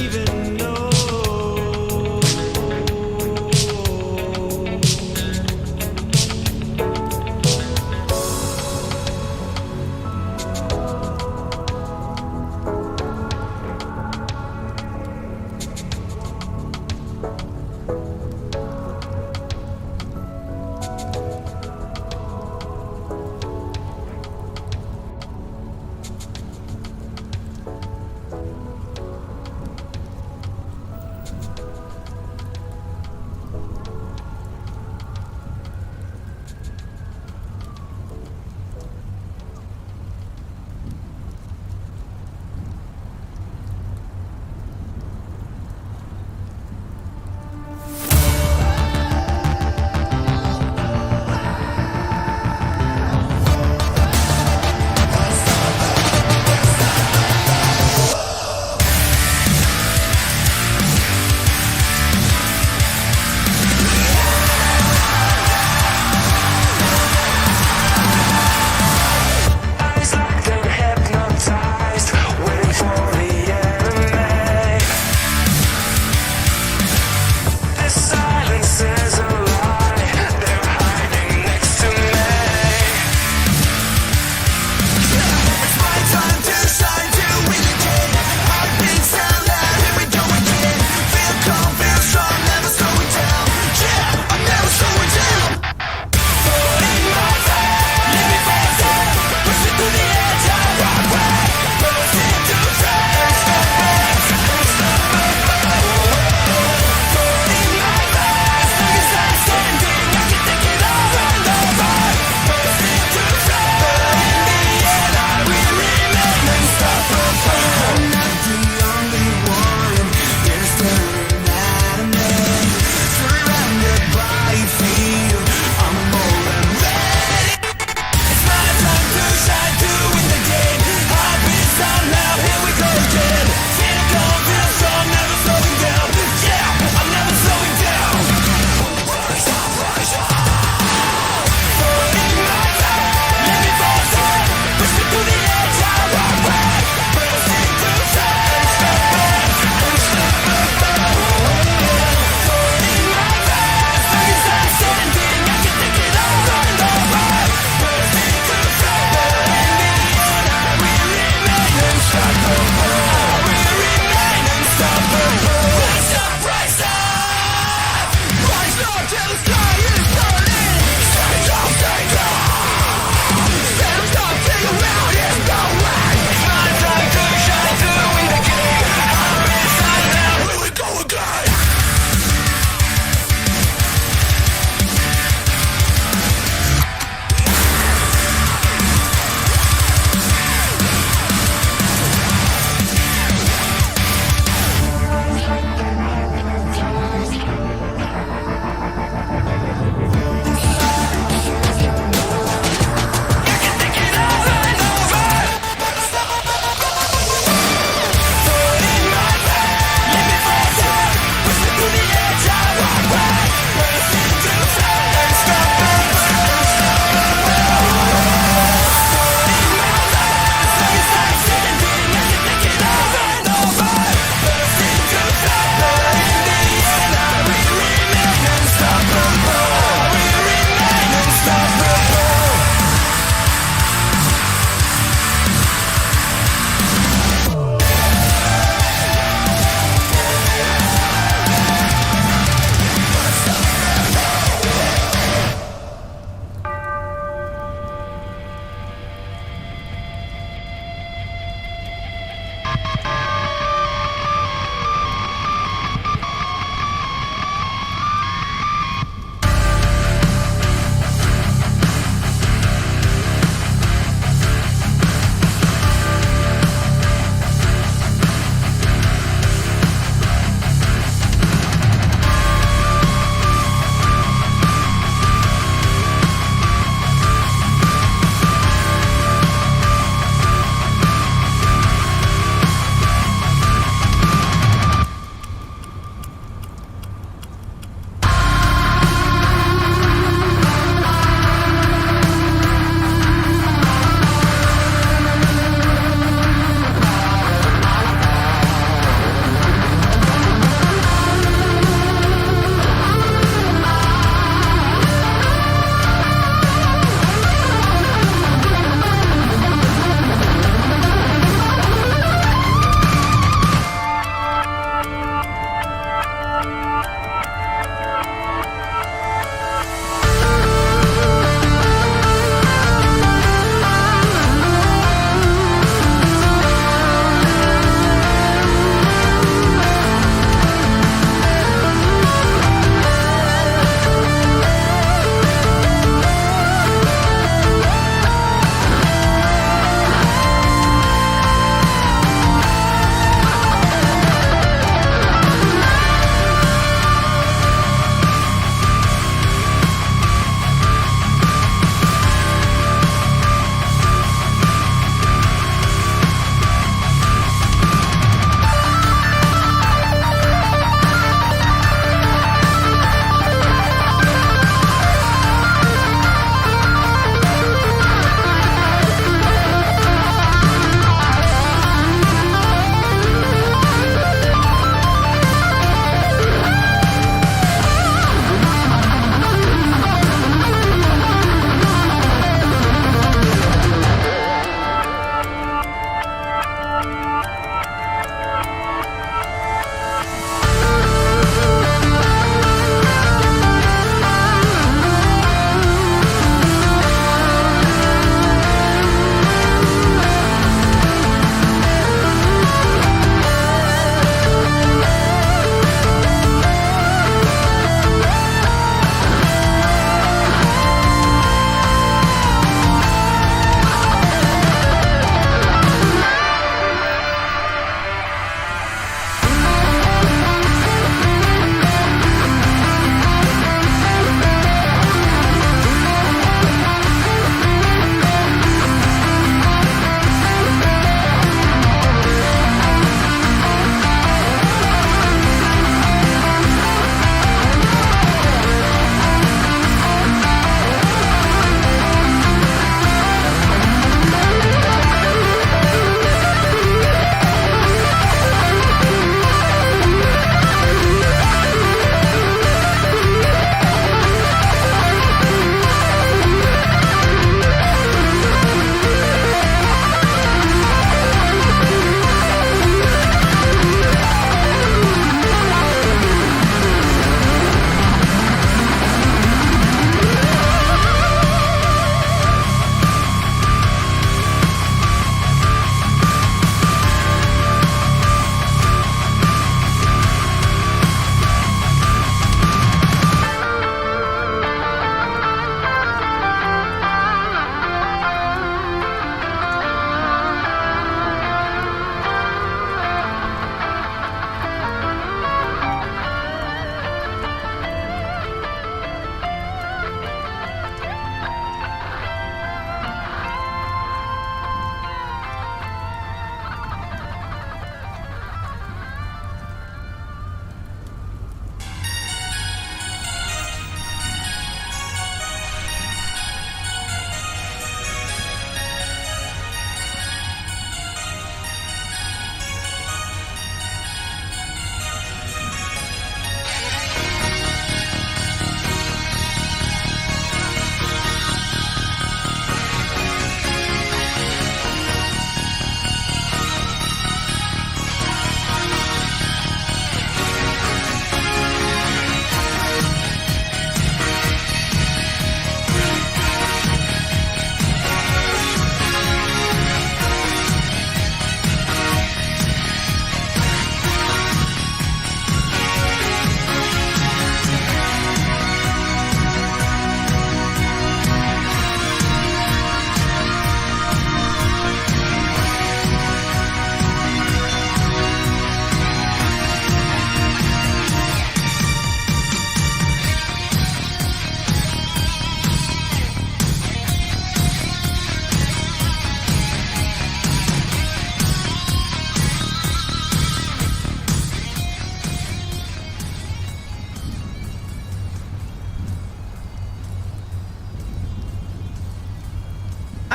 even know.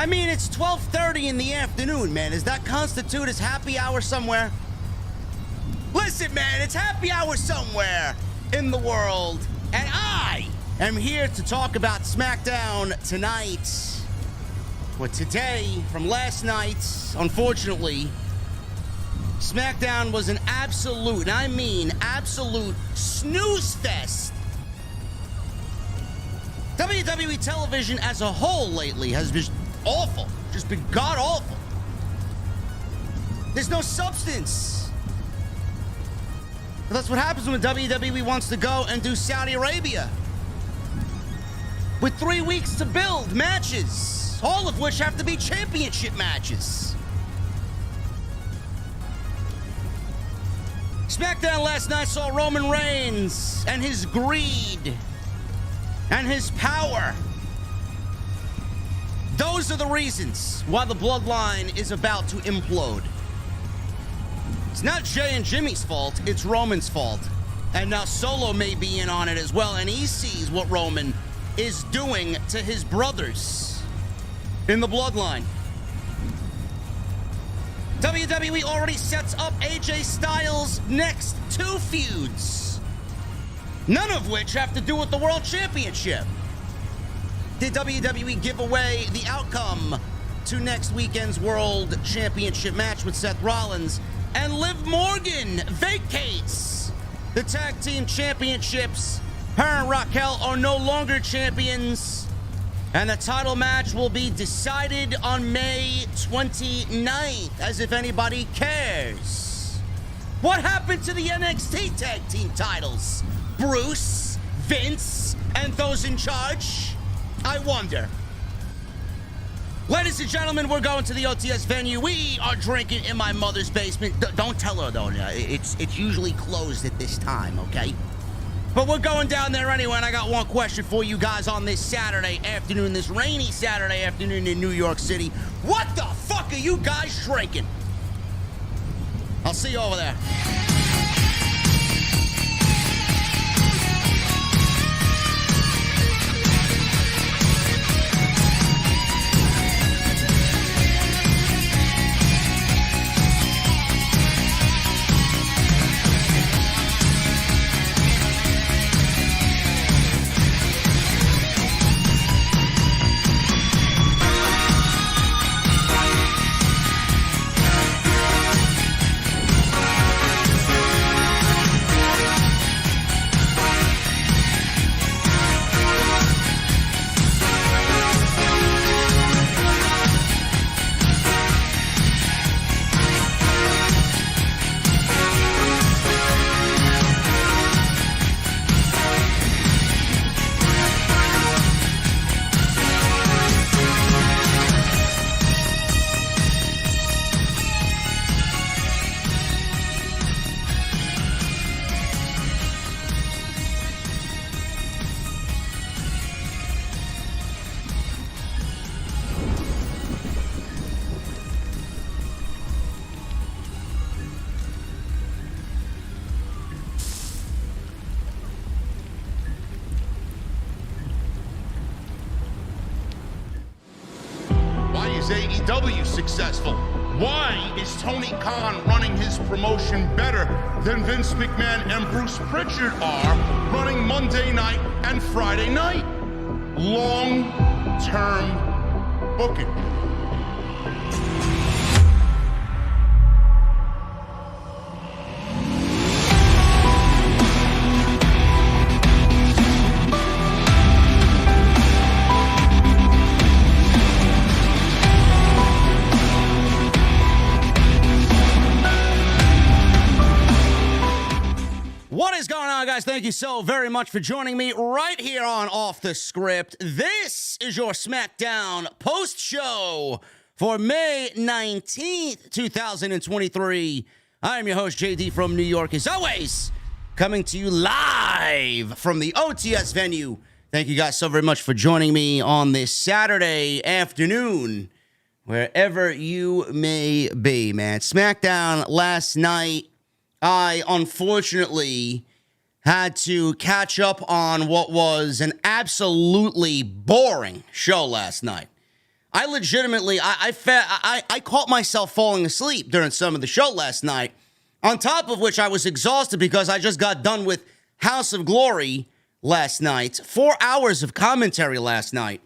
I mean, it's 12:30 in the afternoon, man. Does that constitute as happy hour somewhere? Listen, man, it's happy hour somewhere in the world. And I am here to talk about SmackDown tonight. But today, from last night, unfortunately, SmackDown was an absolute, and I mean absolute, snooze fest. WWE television as a whole lately has been awful. Just been god-awful. There's no substance. But that's what happens when WWE wants to go and do Saudi Arabia. With 3 weeks to build matches, all of which have to be championship matches. SmackDown last night saw Roman Reigns and his greed and his power. Those are the reasons why the Bloodline is about to implode. It's not Jay and Jimmy's fault, it's Roman's fault. And now Solo may be in on it as well, and he sees what Roman is doing to his brothers in the Bloodline. WWE already sets up AJ Styles' next 2 feuds, none of which have to do with the World Championship. Did WWE give away the outcome to next weekend's World Championship match with Seth Rollins? And Liv Morgan vacates the Tag Team Championships. Her and Raquel are no longer champions. And the title match will be decided on May 29th, as if anybody cares. What happened to the NXT Tag Team titles? Bruce, Vince, and those in charge? I wonder. Ladies and gentlemen, we're going to the OTS venue. We are drinking in my mother's basement. Don't tell her, though. It's usually closed at this time, okay? But we're going down there anyway, and I got one question for you guys on this Saturday afternoon, this rainy Saturday afternoon in New York City. What the fuck are you guys drinking? I'll see you over there. AEW successful? Why is Tony Khan running his promotion better than Vince McMahon and Bruce Pritchard are running Monday night and Friday night? Long-term booking. What is going on, guys? Thank you so very much for joining me right here on Off the Script. This is your SmackDown post-show for May 19th, 2023. I am your host, JD from New York, as always, coming to you live from the OTS venue. Thank you guys so very much for joining me on this Saturday afternoon, wherever you may be, man. SmackDown last night, I unfortunately had to catch up on what was an absolutely boring show last night. I legitimately, I caught myself falling asleep during some of the show last night, on top of which I was exhausted because I just got done with House of Glory last night. 4 hours of commentary last night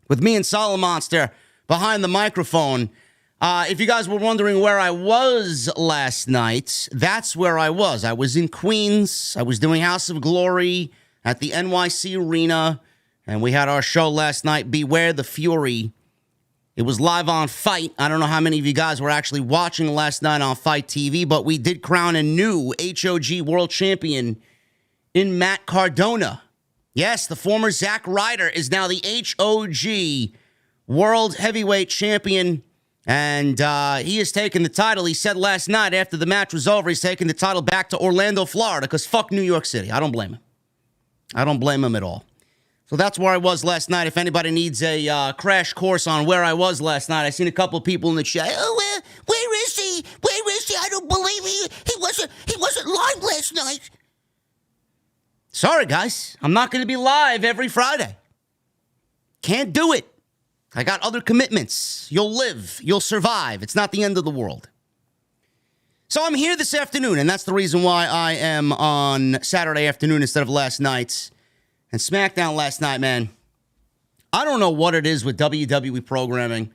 with me and Solid Monster behind the microphone. If you guys were wondering where I was last night, that's where I was. I was in Queens. I was doing House of Glory at the NYC Arena, and we had our show last night, Beware the Fury. It was live on Fight. I don't know how many of you guys were actually watching last night on Fight TV, but we did crown a new HOG World Champion in Matt Cardona. Yes, the former Zack Ryder is now the HOG World Heavyweight Champion, and he has taken the title. He said last night after the match was over, he's taking the title back to Orlando, Florida, because fuck New York City. I don't blame him. I don't blame him at all. So that's where I was last night. If anybody needs a crash course on where I was last night, I seen a couple of people in the chat. Oh, where is he? Where is he? I don't believe he wasn't live last night. Sorry, guys. I'm not going to be live every Friday. Can't do it. I got other commitments. You'll live. You'll survive. It's not the end of the world. So I'm here this afternoon, and that's the reason why I am on Saturday afternoon instead of last night. And SmackDown last night, man, I don't know what it is with WWE programming.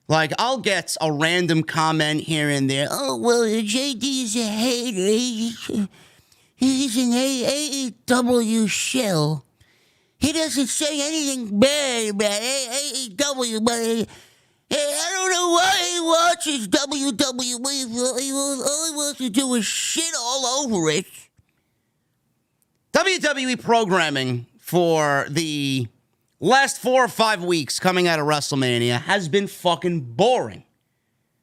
Like, I'll get a random comment here and there. Oh, well, JD is a hater. He's an AEW shill. He doesn't say anything bad about AEW, but I don't know why he watches WWE. All he wants to do is shit all over it. WWE programming for the last 4 or 5 weeks coming out of WrestleMania has been fucking boring.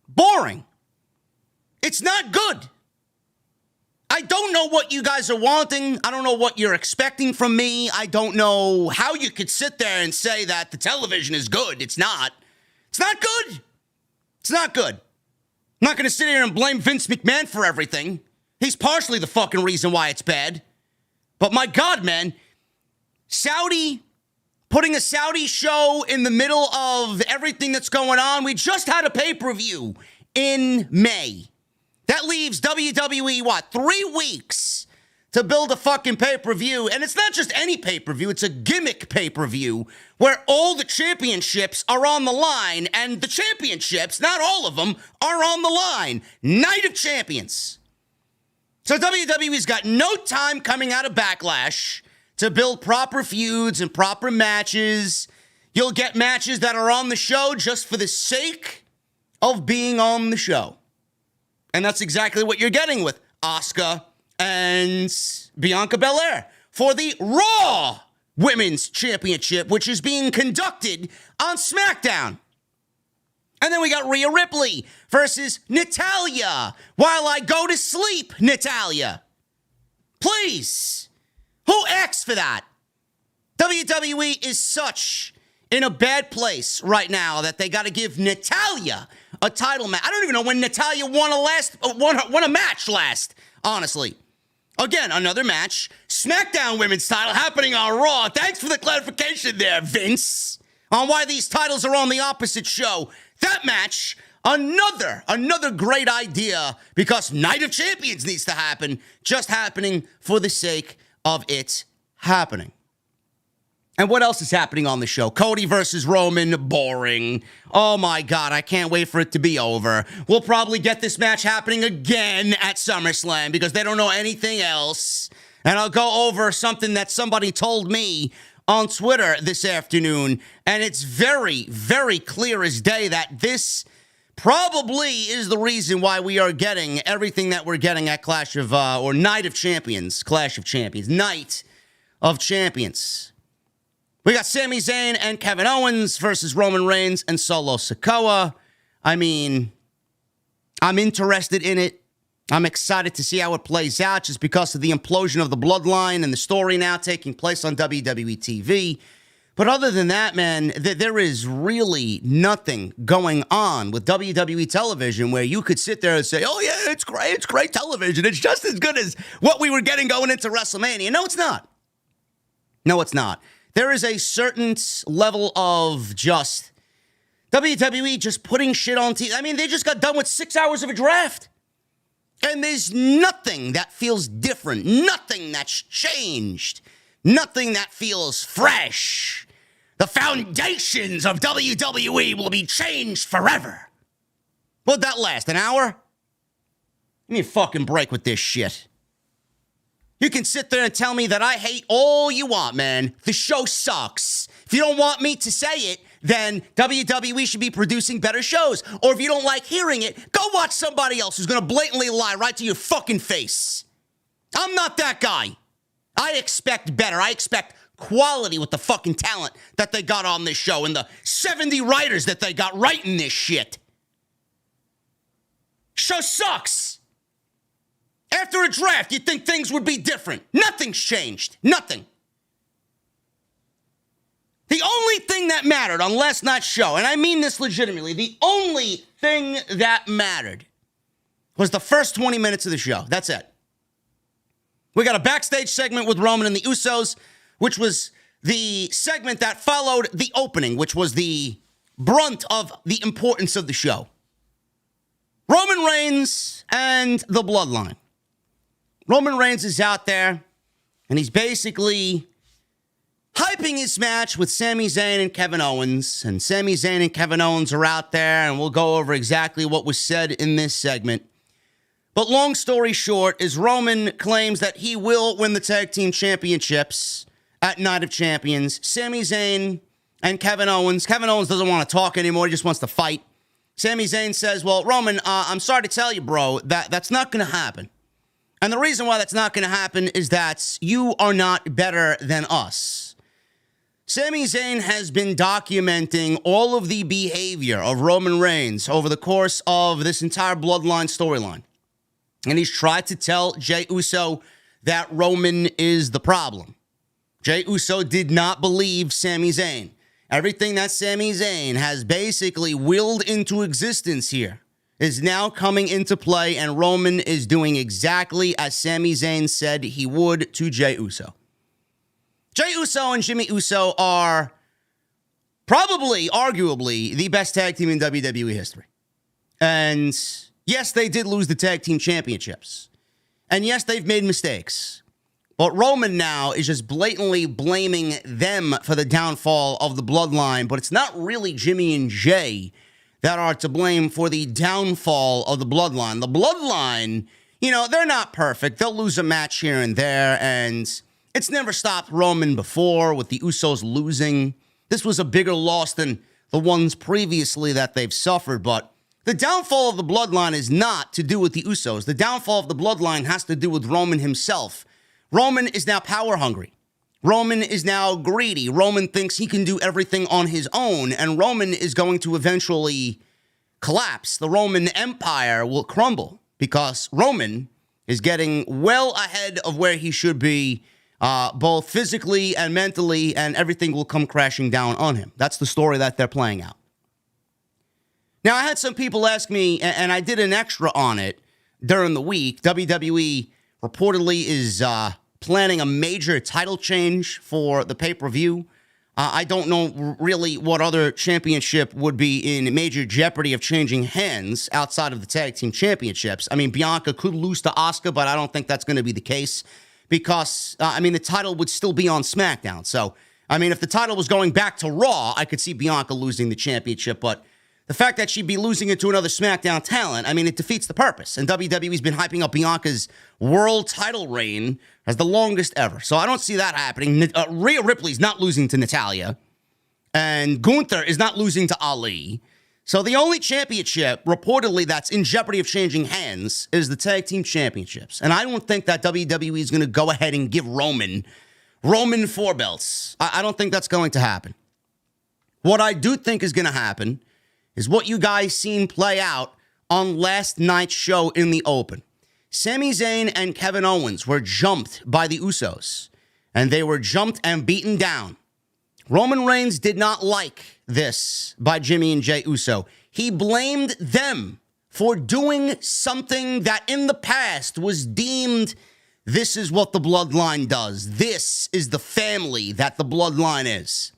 Boring. It's not good. I don't know what you guys are wanting. I don't know what you're expecting from me. I don't know how you could sit there and say that the television is good. It's not. It's not good. It's not good. I'm not going to sit here and blame Vince McMahon for everything. He's partially the fucking reason why it's bad. But my God, man, putting a Saudi show in the middle of everything that's going on. We just had a pay-per-view in May. That leaves WWE, 3 weeks to build a fucking pay-per-view. And it's not just any pay-per-view. It's a gimmick pay-per-view where all the championships are on the line. And the championships, not all of them, are on the line. Night of Champions. So WWE's got no time coming out of Backlash to build proper feuds and proper matches. You'll get matches that are on the show just for the sake of being on the show. And that's exactly what you're getting with Asuka and Bianca Belair for the Raw Women's Championship, which is being conducted on SmackDown. And then we got Rhea Ripley versus Natalya. While I go to sleep, Natalya. Please. Who asked for that? WWE is such in a bad place right now that they got to give Natalya a title match. I don't even know when Natalya won a match last, honestly. Again, another match. SmackDown Women's title happening on Raw. Thanks for the clarification there, Vince, on why these titles are on the opposite show. That match, another great idea, because Night of Champions needs to happen, just happening for the sake of it happening. And what else is happening on the show? Cody versus Roman, boring. Oh my God, I can't wait for it to be over. We'll probably get this match happening again at SummerSlam because they don't know anything else. And I'll go over something that somebody told me on Twitter this afternoon, and it's very, very clear as day that this probably is the reason why we are getting everything that we're getting at Night of Champions. We got Sami Zayn and Kevin Owens versus Roman Reigns and Solo Sikoa. I mean, I'm interested in it. I'm excited to see how it plays out just because of the implosion of the Bloodline and the story now taking place on WWE TV. But other than that, man, there is really nothing going on with WWE television where you could sit there and say, oh, yeah, it's great television. It's just as good as what we were getting going into WrestleMania. No, it's not. No, it's not. There is a certain level of just WWE just putting shit on TV. I mean, they just got done with 6 hours of a draft. And there's nothing that feels different. Nothing that's changed. Nothing that feels fresh. The foundations of WWE will be changed forever. What'd that last, an hour? Give me a fucking break with this shit. You can sit there and tell me that I hate all you want, man. The show sucks. If you don't want me to say it, then WWE should be producing better shows. Or if you don't like hearing it, go watch somebody else who's gonna blatantly lie right to your fucking face. I'm not that guy. I expect better. I expect quality with the fucking talent that they got on this show and the 70 writers that they got writing this shit. Show sucks. After a draft, you'd think things would be different. Nothing's changed. Nothing. The only thing that mattered on last night's show, and I mean this legitimately, the only thing that mattered was the first 20 minutes of the show. That's it. We got a backstage segment with Roman and the Usos, which was the segment that followed the opening, which was the brunt of the importance of the show. Roman Reigns and the Bloodline. Roman Reigns is out there, and he's basically hyping his match with Sami Zayn and Kevin Owens. And Sami Zayn and Kevin Owens are out there, and we'll go over exactly what was said in this segment. But long story short is Roman claims that he will win the Tag Team Championships at Night of Champions. Sami Zayn and Kevin Owens. Kevin Owens doesn't want to talk anymore. He just wants to fight. Sami Zayn says, well, Roman, I'm sorry to tell you, bro, that's not going to happen. And the reason why that's not going to happen is that you are not better than us. Sami Zayn has been documenting all of the behavior of Roman Reigns over the course of this entire Bloodline storyline. And he's tried to tell Jey Uso that Roman is the problem. Jey Uso did not believe Sami Zayn. Everything that Sami Zayn has basically willed into existence here is now coming into play, and Roman is doing exactly as Sami Zayn said he would to Jey Uso. Jey Uso and Jimmy Uso are probably, arguably, the best tag team in WWE history. And yes, they did lose the tag team championships. And yes, they've made mistakes. But Roman now is just blatantly blaming them for the downfall of the Bloodline. But it's not really Jimmy and Jey that are to blame for the downfall of the Bloodline. The Bloodline, they're not perfect. They'll lose a match here and there, and it's never stopped Roman before with the Usos losing. This was a bigger loss than the ones previously that they've suffered, but the downfall of the Bloodline is not to do with the Usos. The downfall of the Bloodline has to do with Roman himself. Roman is now power hungry. Roman is now greedy. Roman thinks he can do everything on his own, and Roman is going to eventually collapse. The Roman Empire will crumble because Roman is getting well ahead of where he should be, both physically and mentally, and everything will come crashing down on him. That's the story that they're playing out. Now, I had some people ask me, and I did an extra on it during the week. WWE reportedly is planning a major title change for the pay-per-view. I don't know really what other championship would be in major jeopardy of changing hands outside of the tag team championships. I mean, Bianca could lose to Asuka, but I don't think that's going to be the case because, the title would still be on SmackDown. So, if the title was going back to Raw, I could see Bianca losing the championship, but the fact that she'd be losing it to another SmackDown talent, it defeats the purpose. And WWE's been hyping up Bianca's world title reign as the longest ever. So I don't see that happening. Rhea Ripley's not losing to Natalya. And Gunther is not losing to Ali. So the only championship, reportedly, that's in jeopardy of changing hands is the Tag Team Championships. And I don't think that WWE is going to go ahead and give Roman 4 belts. I don't think that's going to happen. What I do think is going to happen is what you guys seen play out on last night's show in the open. Sami Zayn and Kevin Owens were jumped by the Usos, and they were jumped and beaten down. Roman Reigns did not like this by Jimmy and Jey Uso. He blamed them for doing something that in the past was deemed, this is what the Bloodline does. This is the family that the Bloodline is.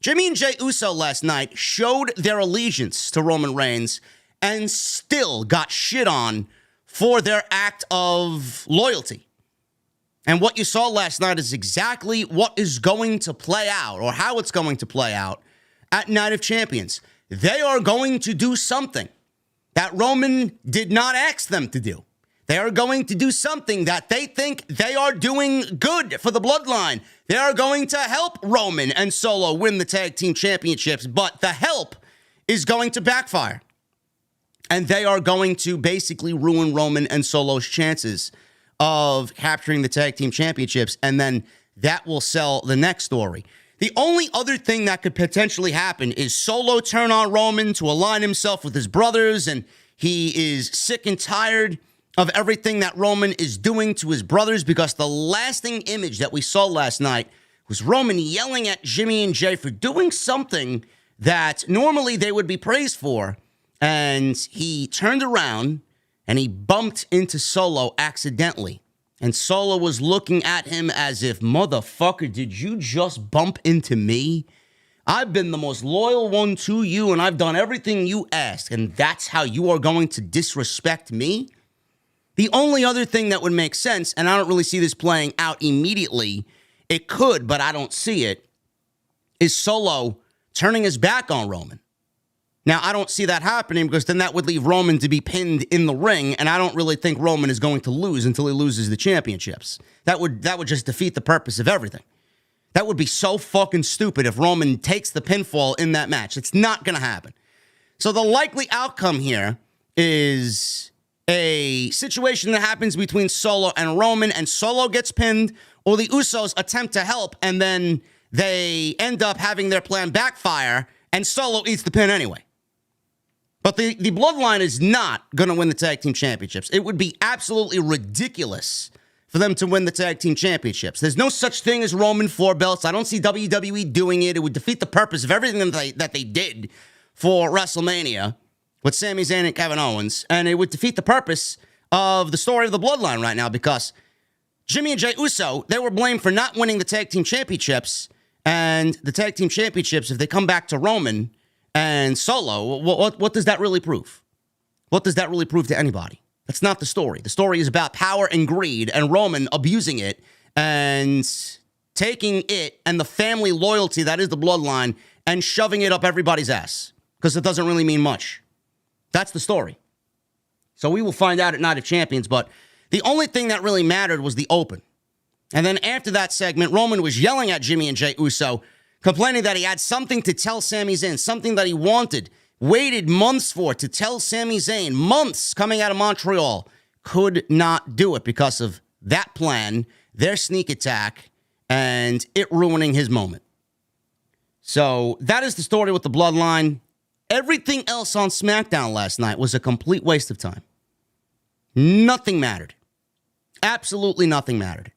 Jimmy and Jey Uso last night showed their allegiance to Roman Reigns and still got shit on for their act of loyalty. And what you saw last night is exactly what is going to play out, or how it's going to play out at Night of Champions. They are going to do something that Roman did not ask them to do. They are going to do something that they think they are doing good for the Bloodline. They are going to help Roman and Solo win the tag team championships, but the help is going to backfire. And they are going to basically ruin Roman and Solo's chances of capturing the tag team championships, and then that will sell the next story. The only other thing that could potentially happen is Solo turn on Roman to align himself with his brothers, and he is sick and tired of everything that Roman is doing to his brothers, because the lasting image that we saw last night was Roman yelling at Jimmy and Jey for doing something that normally they would be praised for, and he turned around and he bumped into Solo accidentally. And Solo was looking at him as if, motherfucker, did you just bump into me? I've been the most loyal one to you, and I've done everything you asked, and that's how you are going to disrespect me? The only other thing that would make sense, and I don't really see this playing out immediately, it could, but I don't see it, is Solo turning his back on Roman. Now, I don't see that happening, because then that would leave Roman to be pinned in the ring, and I don't really think Roman is going to lose until he loses the championships. That would just defeat the purpose of everything. That would be so fucking stupid if Roman takes the pinfall in that match. It's not going to happen. So the likely outcome here is a situation that happens between Solo and Roman, and Solo gets pinned, or the Usos attempt to help, and then they end up having their plan backfire, and Solo eats the pin anyway. But the Bloodline is not going to win the tag team championships. It would be absolutely ridiculous for them to win the tag team championships. There's no such thing as Roman 4 belts. I don't see WWE doing it. It would defeat the purpose of everything that they did for WrestleMania with Sami Zayn and Kevin Owens. And it would defeat the purpose of the story of the Bloodline right now, because Jimmy and Jey Uso, they were blamed for not winning the tag team championships. And the tag team championships, if they come back to Roman and Solo, what does that really prove? What does that really prove to anybody? That's not the story. The story is about power and greed, and Roman abusing it and taking it and the family loyalty that is the Bloodline and shoving it up everybody's ass, because it doesn't really mean much. That's the story. So we will find out at Night of Champions, but the only thing that really mattered was the open. And then after that segment, Roman was yelling at Jimmy and Jey Uso, complaining that he had something to tell Sami Zayn, something that he waited months for to tell Sami Zayn, months coming out of Montreal, could not do it because of that plan, their sneak attack, and it ruining his moment. So that is the story with the Bloodline. Everything else on SmackDown last night was a complete waste of time. Nothing mattered. Absolutely nothing mattered.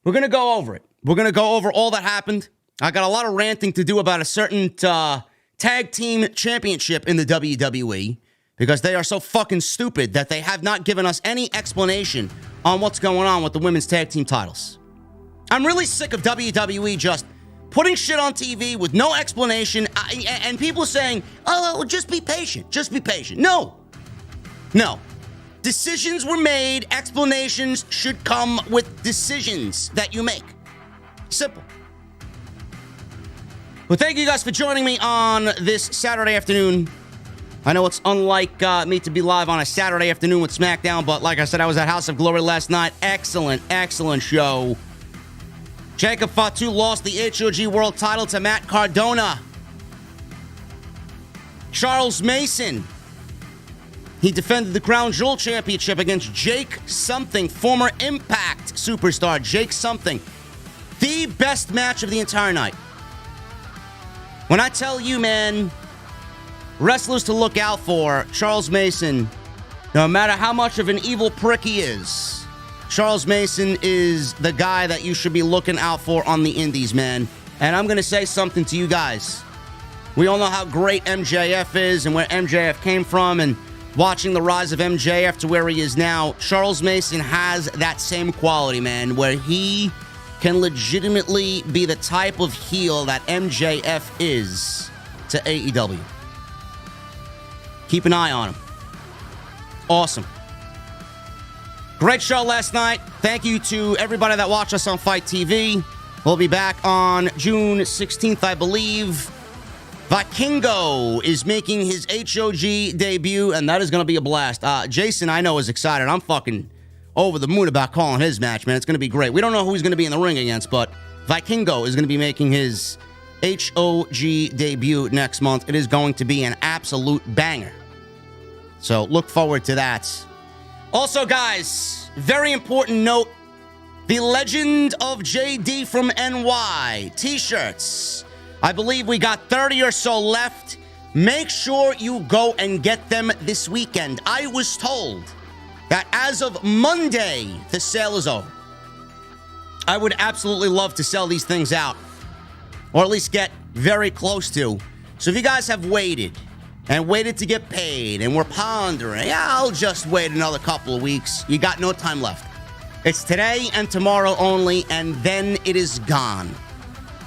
We're going to go over it. We're going to go over all that happened. I got a lot of ranting to do about a certain tag team championship in the WWE, because they are so fucking stupid that they have not given us any explanation on what's going on with the women's tag team titles. I'm really sick of WWE just putting shit on TV with no explanation, and people saying, oh, just be patient. Just be patient. No. Decisions were made. Explanations should come with decisions that you make. Simple. Well, thank you guys for joining me on this Saturday afternoon. I know it's unlike me to be live on a Saturday afternoon with SmackDown, but like I said, I was at House of Glory last night. Excellent show. Jacob Fatu lost the HOG World title to Matt Cardona. Charles Mason, he defended the Crown Jewel Championship against Jake something, former Impact superstar Jake something. The best match of the entire night. When I tell you, man, wrestlers to look out for, Charles Mason, no matter how much of an evil prick he is, Charles Mason is the guy that you should be looking out for on the indies, man. And I'm going to say something to you guys. We all know how great MJF is and where MJF came from, and watching the rise of MJF to where he is now, Charles Mason has that same quality, man, where he can legitimately be the type of heel that MJF is to AEW. Keep an eye on him. Awesome. Great show last night. Thank you to everybody that watched us on Fight TV. We'll be back on June 16th, I believe. Vikingo is making his HOG debut, and that is going to be a blast. Jason, I know, is excited. I'm fucking over the moon about calling his match, man. It's going to be great. We don't know who he's going to be in the ring against, but Vikingo is going to be making his HOG debut next month. It is going to be an absolute banger. So look forward to that. Also, guys, very important note. The Legend of JD from NY t-shirts. I believe we got 30 or so left. Make sure you go and get them this weekend. I was told that as of Monday, the sale is over. I would absolutely love to sell these things out, or at least get very close to. So if you guys have waited to get paid and we're pondering, yeah, I'll just wait another couple of weeks. You got no time left. It's today and tomorrow only, and then it is gone.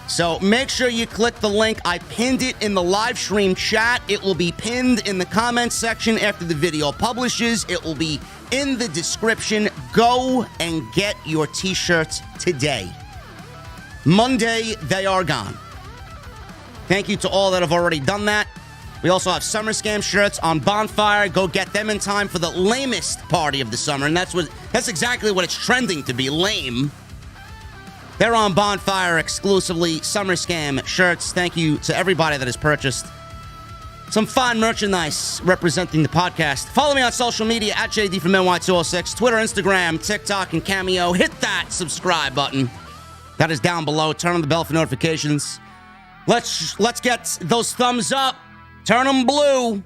So make sure you click the link. I pinned it in the live stream chat. It will be pinned in the comments section after the video publishes. It will be in the description. Go and get your t-shirts today. Monday, they are gone. Thank you to all that have already done that. We also have Summer Scam shirts on Bonfire. Go get them in time for the lamest party of the summer. And that's exactly what it's trending to be, lame. They're on Bonfire exclusively. Summer Scam shirts. Thank you to everybody that has purchased some fine merchandise representing the podcast. Follow me on social media at JDfromNY206. Twitter, Instagram, TikTok, and Cameo. Hit that subscribe button. That is down below. Turn on the bell for notifications. Let's get those thumbs up. Turn them blue.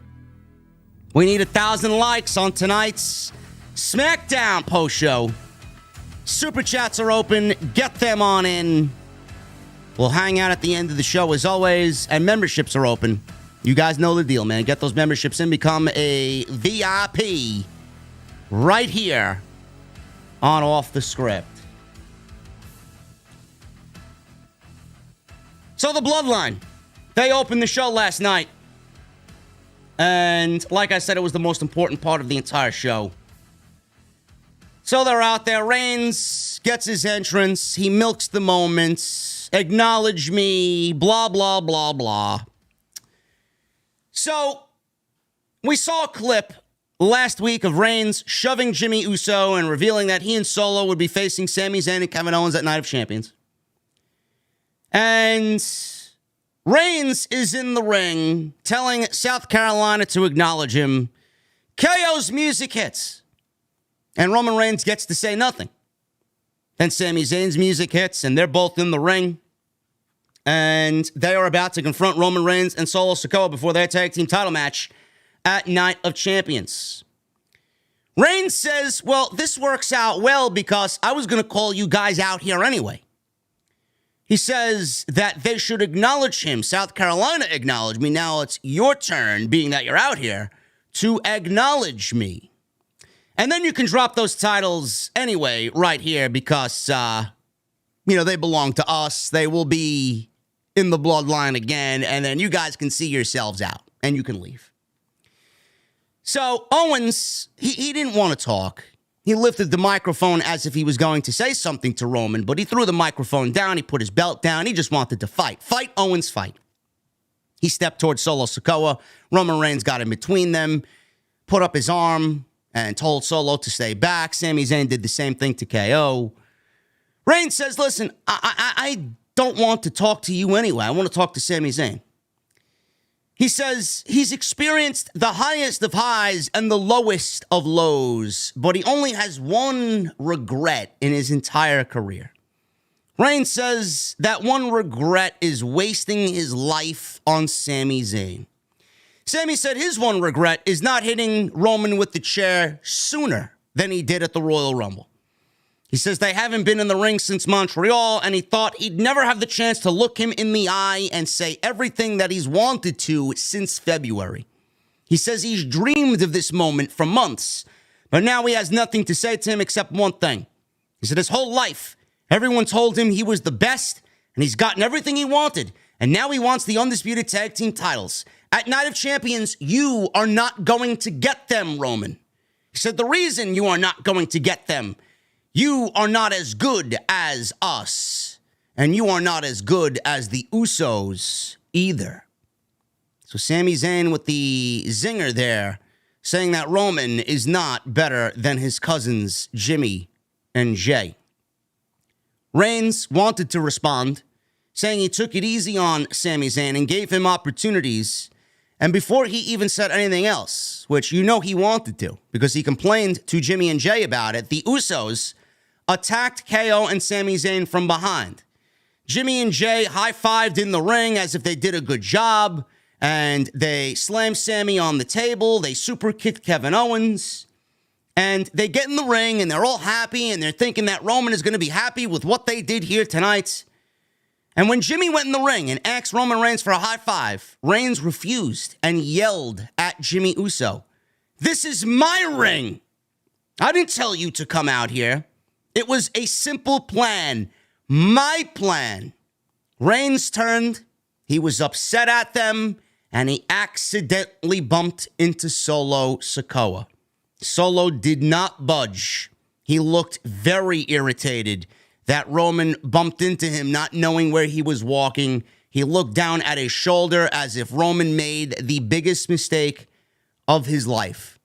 We need 1,000 likes on tonight's SmackDown post show. Super chats are open. Get them on in. We'll hang out at the end of the show as always. And memberships are open. You guys know the deal, man. Get those memberships in. Become a VIP right here on Off the Script. So the Bloodline, they opened the show last night. And like I said, it was the most important part of the entire show. So they're out there. Reigns gets his entrance. He milks the moment. Acknowledge me. Blah, blah, blah, blah. So we saw a clip last week of Reigns shoving Jimmy Uso and revealing that he and Solo would be facing Sami Zayn and Kevin Owens at Night of Champions. And Reigns is in the ring telling South Carolina to acknowledge him. KO's music hits. And Roman Reigns gets to say nothing. Then Sami Zayn's music hits, and they're both in the ring. And they are about to confront Roman Reigns and Solo Sikoa before their tag team title match at Night of Champions. Reigns says, well, this works out well because I was going to call you guys out here anyway. He says that they should acknowledge him. South Carolina acknowledge me. Now it's your turn, being that you're out here, to acknowledge me. And then you can drop those titles anyway right here because, they belong to us. They will be in the Bloodline again, and then you guys can see yourselves out, and you can leave. So Owens, he didn't want to talk. He lifted the microphone as if he was going to say something to Roman, but he threw the microphone down. He put his belt down. He just wanted to fight. Fight, Owens, fight. He stepped towards Solo Sikoa. Roman Reigns got in between them, put up his arm, and told Solo to stay back. Sami Zayn did the same thing to KO. Reigns says, listen, I don't want to talk to you anyway. I want to talk to Sami Zayn. He says he's experienced the highest of highs and the lowest of lows, but he only has one regret in his entire career. Reigns says that one regret is wasting his life on Sami Zayn. Sami said his one regret is not hitting Roman with the chair sooner than he did at the Royal Rumble. He says they haven't been in the ring since Montreal, and he thought he'd never have the chance to look him in the eye and say everything that he's wanted to since February. He says he's dreamed of this moment for months, but now he has nothing to say to him except one thing. He said his whole life Everyone told him he was the best, and he's gotten everything he wanted. And now he wants the undisputed tag team titles. At Night of Champions, you are not going to get them, Roman. He said the reason you are not going to get them, you are not as good as us. And you are not as good as the Usos either. So Sami Zayn with the zinger there, saying that Roman is not better than his cousins Jimmy and Jay. Reigns wanted to respond, saying he took it easy on Sami Zayn and gave him opportunities. And before he even said anything else, which you know he wanted to, because he complained to Jimmy and Jay about it, the Usos attacked KO and Sami Zayn from behind. Jimmy and Jay high-fived in the ring as if they did a good job, and they slammed Sami on the table. They super kicked Kevin Owens. And they get in the ring, and they're all happy, and they're thinking that Roman is going to be happy with what they did here tonight. And when Jimmy went in the ring and asked Roman Reigns for a high five, Reigns refused and yelled at Jimmy Uso, "This is my ring. I didn't tell you to come out here. It was a simple plan. My plan." Reigns turned. He was upset at them, and he accidentally bumped into Solo Sikoa. Solo did not budge. He looked very irritated that Roman bumped into him, not knowing where he was walking. He looked down at his shoulder as if Roman made the biggest mistake of his life.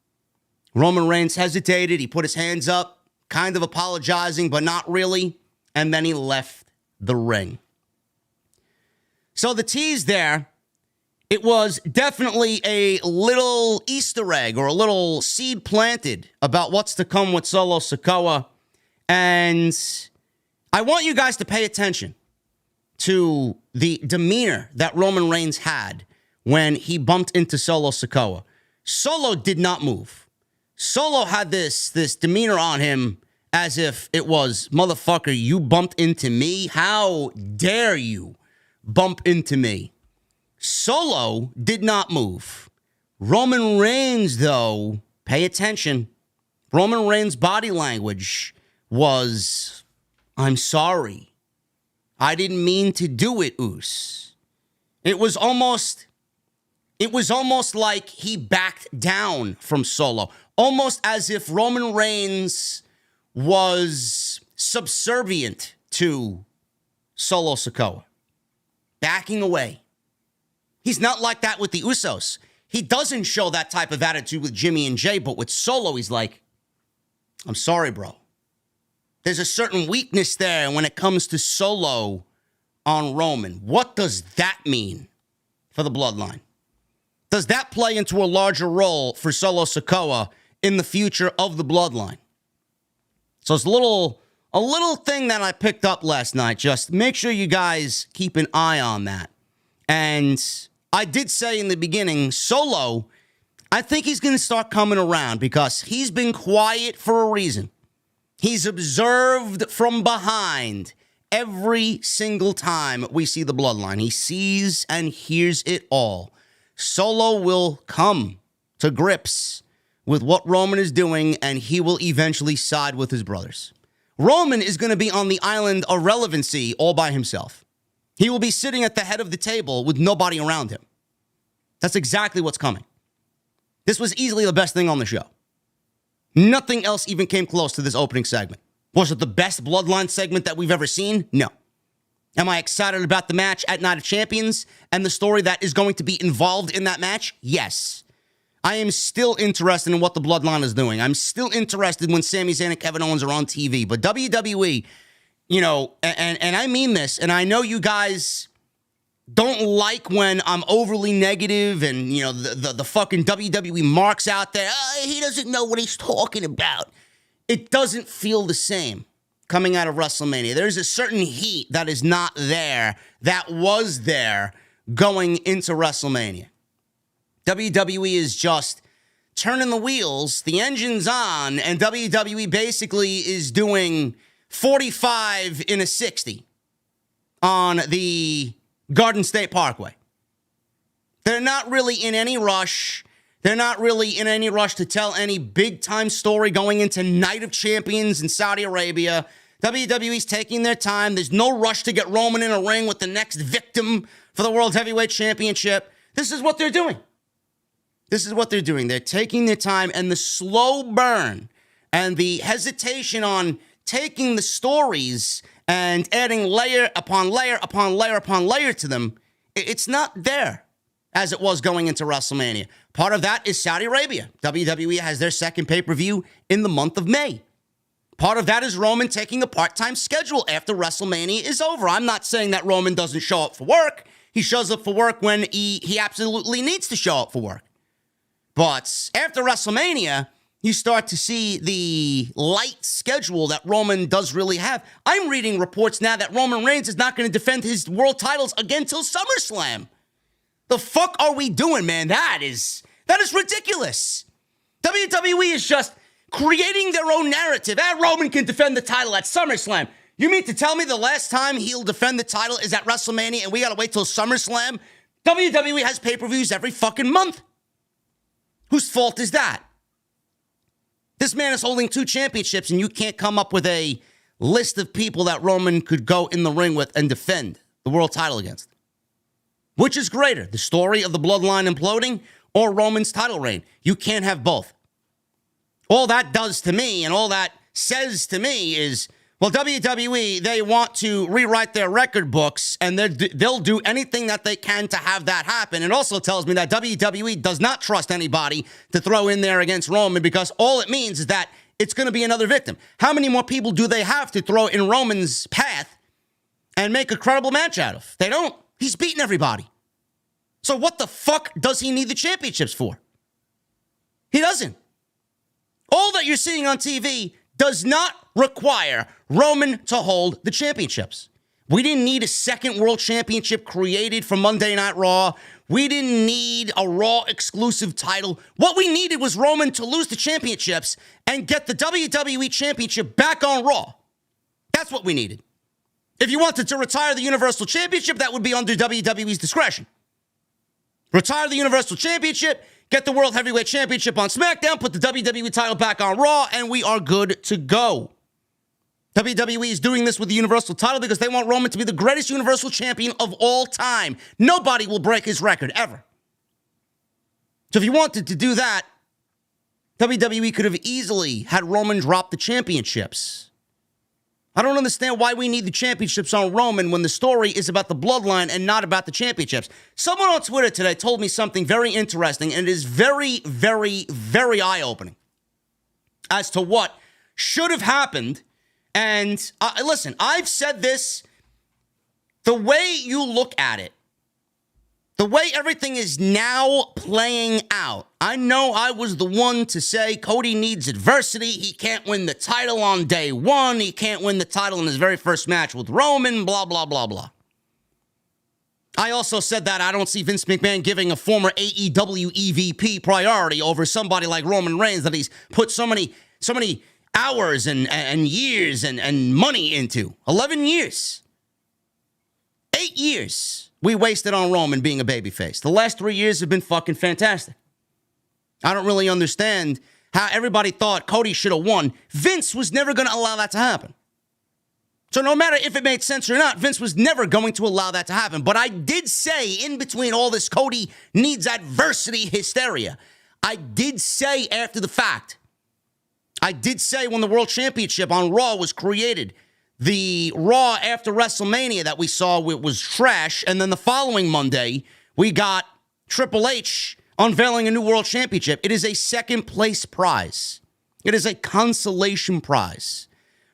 Roman Reigns hesitated. He put his hands up, kind of apologizing, but not really. And then he left the ring. So the tease there, it was definitely a little Easter egg or a little seed planted about what's to come with Solo Sikoa. And I want you guys to pay attention to the demeanor that Roman Reigns had when he bumped into Solo Sikoa. Solo did not move. Solo had this demeanor on him as if it was, "Motherfucker, you bumped into me? How dare you bump into me?" Solo did not move. Roman Reigns, though, pay attention. Roman Reigns' body language was, "I'm sorry. I didn't mean to do it, Us." It was almost like he backed down from Solo. Almost as if Roman Reigns was subservient to Solo Sikoa. Backing away. He's not like that with the Usos. He doesn't show that type of attitude with Jimmy and Jay, but with Solo, he's like, "I'm sorry, bro." There's a certain weakness there when it comes to Solo on Roman. What does that mean for the Bloodline? Does that play into a larger role for Solo Sikoa in the future of the Bloodline? So it's a little thing that I picked up last night. Just make sure you guys keep an eye on that. And I did say in the beginning, Solo, I think he's going to start coming around because he's been quiet for a reason. He's observed from behind every single time we see the Bloodline. He sees and hears it all. Solo will come to grips with what Roman is doing, and he will eventually side with his brothers. Roman is going to be on the island of relevancy all by himself. He will be sitting at the head of the table with nobody around him. That's exactly what's coming. This was easily the best thing on the show. Nothing else even came close to this opening segment. Was it the best Bloodline segment that we've ever seen? No. Am I excited about the match at Night of Champions and the story that is going to be involved in that match? Yes. I am still interested in what the Bloodline is doing. I'm still interested when Sami Zayn and Kevin Owens are on TV. But WWE, you know, and I mean this, and I know you guys don't like when I'm overly negative and, you know, the fucking WWE marks out there. Oh, he doesn't know what he's talking about. It doesn't feel the same coming out of WrestleMania. There's a certain heat that is not there, that was there going into WrestleMania. WWE is just turning the wheels, the engine's on, and WWE basically is doing 45 in a 60 on the Garden State Parkway. They're not really in any rush. They're not really in any rush to tell any big-time story going into Night of Champions in Saudi Arabia. WWE's taking their time. There's no rush to get Roman in a ring with the next victim for the World Heavyweight Championship. This is what they're doing. This is what they're doing. They're taking their time, and the slow burn and the hesitation on taking the stories and adding layer upon layer upon layer upon layer to them, it's not there as it was going into WrestleMania. Part of that is Saudi Arabia. WWE has their second pay-per-view in the month of May. Part of that is Roman taking a part-time schedule after WrestleMania is over. I'm not saying that Roman doesn't show up for work. He shows up for work when he absolutely needs to show up for work. But after WrestleMania, you start to see the light schedule that Roman does really have. I'm reading reports now that Roman Reigns is not going to defend his world titles again till SummerSlam. The fuck are we doing, man? That is ridiculous. WWE is just creating their own narrative. Roman can defend the title at SummerSlam. You mean to tell me the last time he'll defend the title is at WrestleMania and we got to wait till SummerSlam? WWE has pay-per-views every fucking month. Whose fault is that? This man is holding 2 championships and you can't come up with a list of people that Roman could go in the ring with and defend the world title against. Which is greater, the story of the Bloodline imploding or Roman's title reign? You can't have both. All that does to me and all that says to me is, well, WWE, they want to rewrite their record books and they'll do anything that they can to have that happen. It also tells me that WWE does not trust anybody to throw in there against Roman because all it means is that it's going to be another victim. How many more people do they have to throw in Roman's path and make a credible match out of? They don't. He's beaten everybody. So what the fuck does he need the championships for? He doesn't. All that you're seeing on TV does not require Roman to hold the championships. We didn't need a second world championship created for Monday Night Raw. We didn't need a Raw exclusive title. What we needed was Roman to lose the championships and get the WWE championship back on Raw. That's what we needed. If you wanted to retire the Universal Championship, that would be under WWE's discretion. Retire the Universal Championship, get the World Heavyweight Championship on SmackDown, put the WWE title back on Raw, and we are good to go. WWE is doing this with the Universal title because they want Roman to be the greatest Universal Champion of all time. Nobody will break his record, ever. So if you wanted to do that, WWE could have easily had Roman drop the championships. I don't understand why we need the championships on Roman when the story is about the Bloodline and not about the championships. Someone on Twitter today told me something very interesting, and it is very, very, very eye-opening as to what should have happened. And listen, I've said this, the way you look at it, the way everything is now playing out, I know I was the one to say Cody needs adversity. He can't win the title on day one. He can't win the title in his very first match with Roman, blah, blah, blah, blah. I also said that I don't see Vince McMahon giving a former AEW EVP priority over somebody like Roman Reigns that he's put so many hours and years and money into. 11 years. 8 years. We wasted on Roman being a babyface. The last 3 years have been fucking fantastic. I don't really understand how everybody thought Cody should have won. Vince was never going to allow that to happen. So no matter if it made sense or not, Vince was never going to allow that to happen. But I did say in between all this Cody needs adversity hysteria, I did say after the fact, I did say when the World Championship on Raw was created, the Raw after WrestleMania that we saw was trash. And then the following Monday, we got Triple H unveiling a new World Championship. It is a second place prize. It is a consolation prize.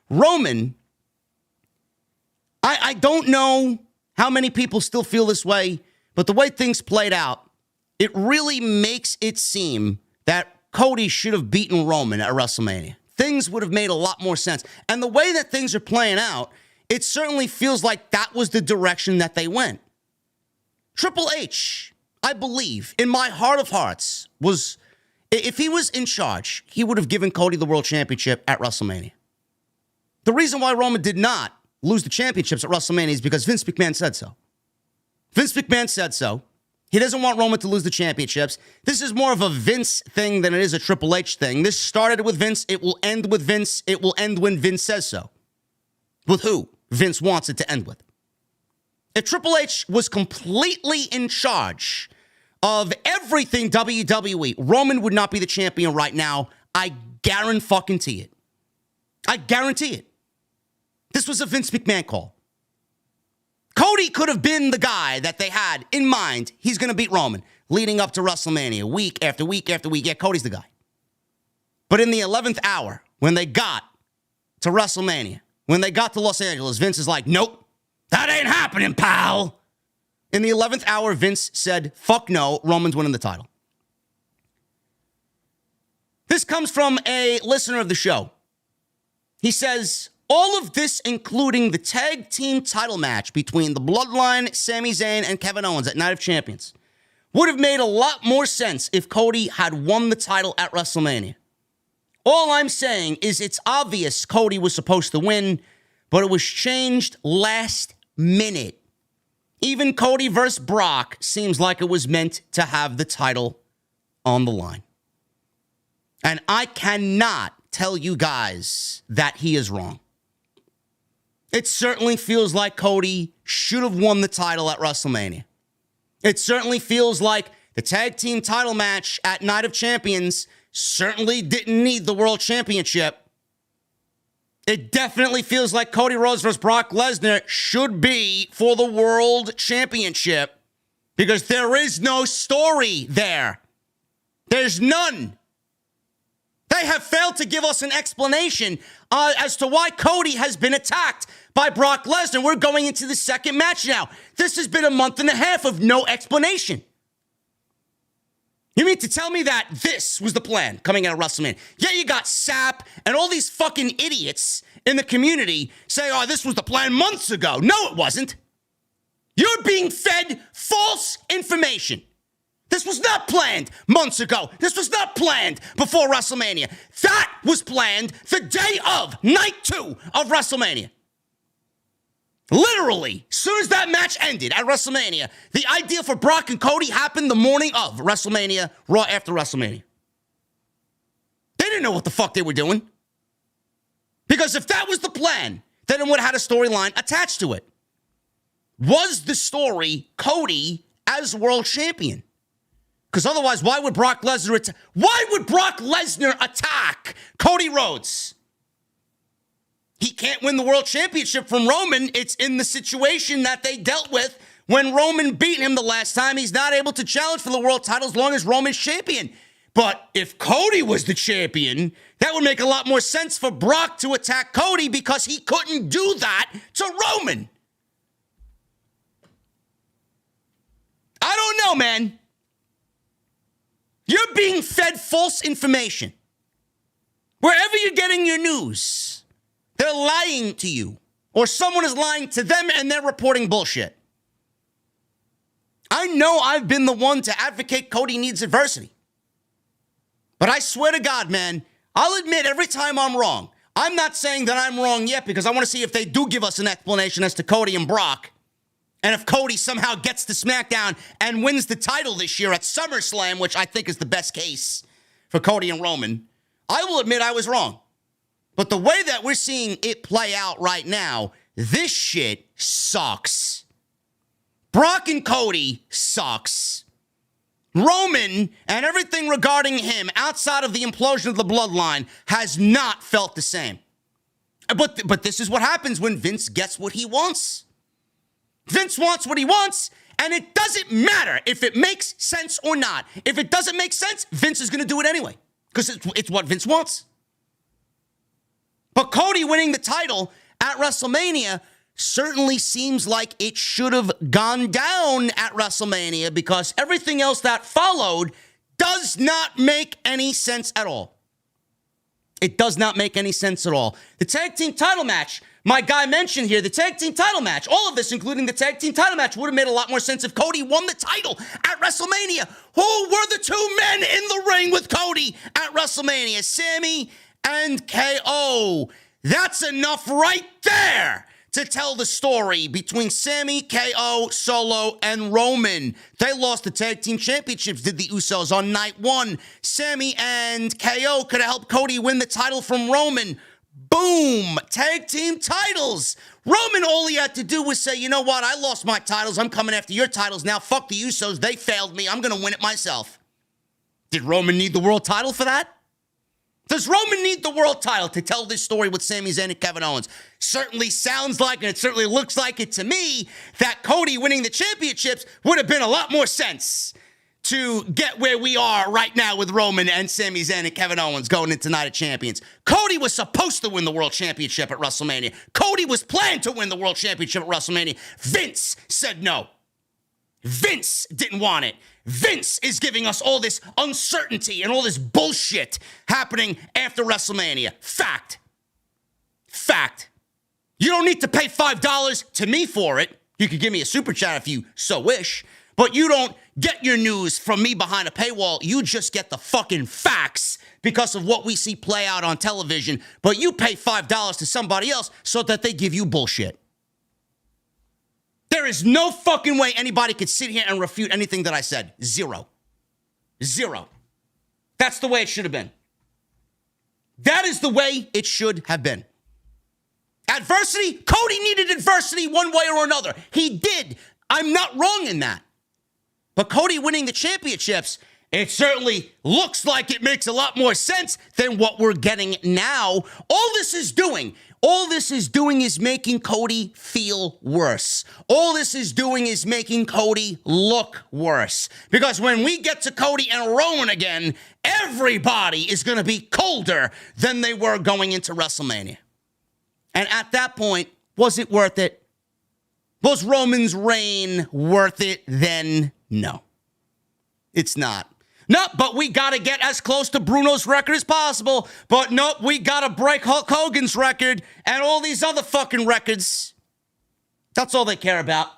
Roman, I don't know how many people still feel this way, but the way things played out, it really makes it seem that Cody should have beaten Roman at WrestleMania. Things would have made a lot more sense. And the way that things are playing out, it certainly feels like that was the direction that they went. Triple H, I believe, in my heart of hearts, was, if he was in charge, he would have given Cody the World Championship at WrestleMania. The reason why Roman did not lose the championships at WrestleMania is because Vince McMahon said so. Vince McMahon said so. He doesn't want Roman to lose the championships. This is more of a Vince thing than it is a Triple H thing. This started with Vince. It will end with Vince. It will end when Vince says so. with who Vince wants it to end with. If Triple H was completely in charge of everything WWE, Roman would not be the champion right now. I guarantee it. I guarantee it. This was a Vince McMahon call. Cody could have been the guy that they had in mind. He's going to beat Roman leading up to WrestleMania week after week after week. Yeah, Cody's the guy. But in the 11th hour, when they got to WrestleMania, when they got to Los Angeles, Vince is like, nope, that ain't happening, pal. In the 11th hour, Vince said, fuck no, Roman's winning the title. This comes from a listener of the show. He says, all of this, including the tag team title match between the Bloodline, Sami Zayn, and Kevin Owens at Night of Champions, would have made a lot more sense if Cody had won the title at WrestleMania. All I'm saying is it's obvious Cody was supposed to win, but it was changed last minute. Even Cody versus Brock seems like it was meant to have the title on the line. And I cannot tell you guys that he is wrong. It certainly feels like Cody should have won the title at WrestleMania. It certainly feels like the tag team title match at Night of Champions certainly didn't need the World Championship. It definitely feels like Cody Rhodes versus Brock Lesnar should be for the World Championship because there is no story there. There's none. They have failed to give us an explanation as to why Cody has been attacked by Brock Lesnar. We're going into the second match now. This has been a month and a half of no explanation. You mean to tell me that this was the plan coming out of WrestleMania? Yeah, you got Sap and all these fucking idiots in the community saying, oh, this was the plan months ago. No, it wasn't. You're being fed false information. This was not planned months ago. This was not planned before WrestleMania. That was planned the day of night 2 of WrestleMania. Literally, as soon as that match ended at WrestleMania, the idea for Brock and Cody happened the morning of WrestleMania, Raw after WrestleMania. They didn't know what the fuck they were doing. Because if that was the plan, then it would have had a storyline attached to it. Was the story Cody as world champion? Because otherwise, why would Brock Lesnar attack Cody Rhodes? He can't win the world championship from Roman. It's in the situation that they dealt with when Roman beat him the last time. He's not able to challenge for the world title as long as Roman's champion. But if Cody was the champion, that would make a lot more sense for Brock to attack Cody because he couldn't do that to Roman. I don't know, man. You're being fed false information. Wherever you're getting your news, they're lying to you. Or someone is lying to them and they're reporting bullshit. I know I've been the one to advocate Cody needs adversity. But I swear to God, man, I'll admit every time I'm wrong. I'm not saying that I'm wrong yet because I want to see if they do give us an explanation as to Cody and Brock. And if Cody somehow gets to SmackDown and wins the title this year at SummerSlam, which I think is the best case for Cody and Roman, I will admit I was wrong. But the way that we're seeing it play out right now, this shit sucks. Brock and Cody sucks. Roman and everything regarding him outside of the implosion of the bloodline has not felt the same. But this is what happens when Vince gets what he wants. Vince wants what he wants, and it doesn't matter if it makes sense or not. If it doesn't make sense, Vince is going to do it anyway because it's what Vince wants. But Cody winning the title at WrestleMania certainly seems like it should have gone down at WrestleMania because everything else that followed does not make any sense at all. It does not make any sense at all. The tag team title match, my guy mentioned here, the tag team title match, all of this, including the tag team title match, would have made a lot more sense if Cody won the title at WrestleMania. Who were the two men in the ring with Cody at WrestleMania? Sami and KO. That's enough right there to tell the story between Sami, KO, Solo, and Roman. They lost the tag team championships, did the Usos, on night 1. Sami and KO could have helped Cody win the title from Roman. Boom! Tag team titles. Roman, all he had to do was say, you know what? I lost my titles. I'm coming after your titles now. Fuck the Usos. They failed me. I'm going to win it myself. Did Roman need the world title for that? Does Roman need the world title to tell this story with Sami Zayn and Kevin Owens? Certainly sounds like, and it certainly looks like it to me, that Cody winning the championships would have been a lot more sense to get where we are right now with Roman and Sami Zayn and Kevin Owens going into Night of Champions. Cody was supposed to win the World Championship at WrestleMania. Cody was planned to win the World Championship at WrestleMania. Vince said no. Vince didn't want it. Vince is giving us all this uncertainty and all this bullshit happening after WrestleMania. Fact. Fact. You don't need to pay $5 to me for it. You could give me a super chat if you so wish. But you don't get your news from me behind a paywall. You just get the fucking facts because of what we see play out on television. But you pay $5 to somebody else so that they give you bullshit. There is no fucking way anybody could sit here and refute anything that I said. Zero. Zero. That's the way it should have been. That is the way it should have been. Adversity? Cody needed adversity one way or another. He did. I'm not wrong in that. But Cody winning the championships, it certainly looks like it makes a lot more sense than what we're getting now. All this is doing is making Cody feel worse. All this is doing is making Cody look worse. Because when we get to Cody and Rowan again, everybody is going to be colder than they were going into WrestleMania. And at that point, was it worth it? Was Roman's reign worth it then? No, it's not. No, but we got to get as close to Bruno's record as possible. But nope, we got to break Hulk Hogan's record and all these other fucking records. That's all they care about.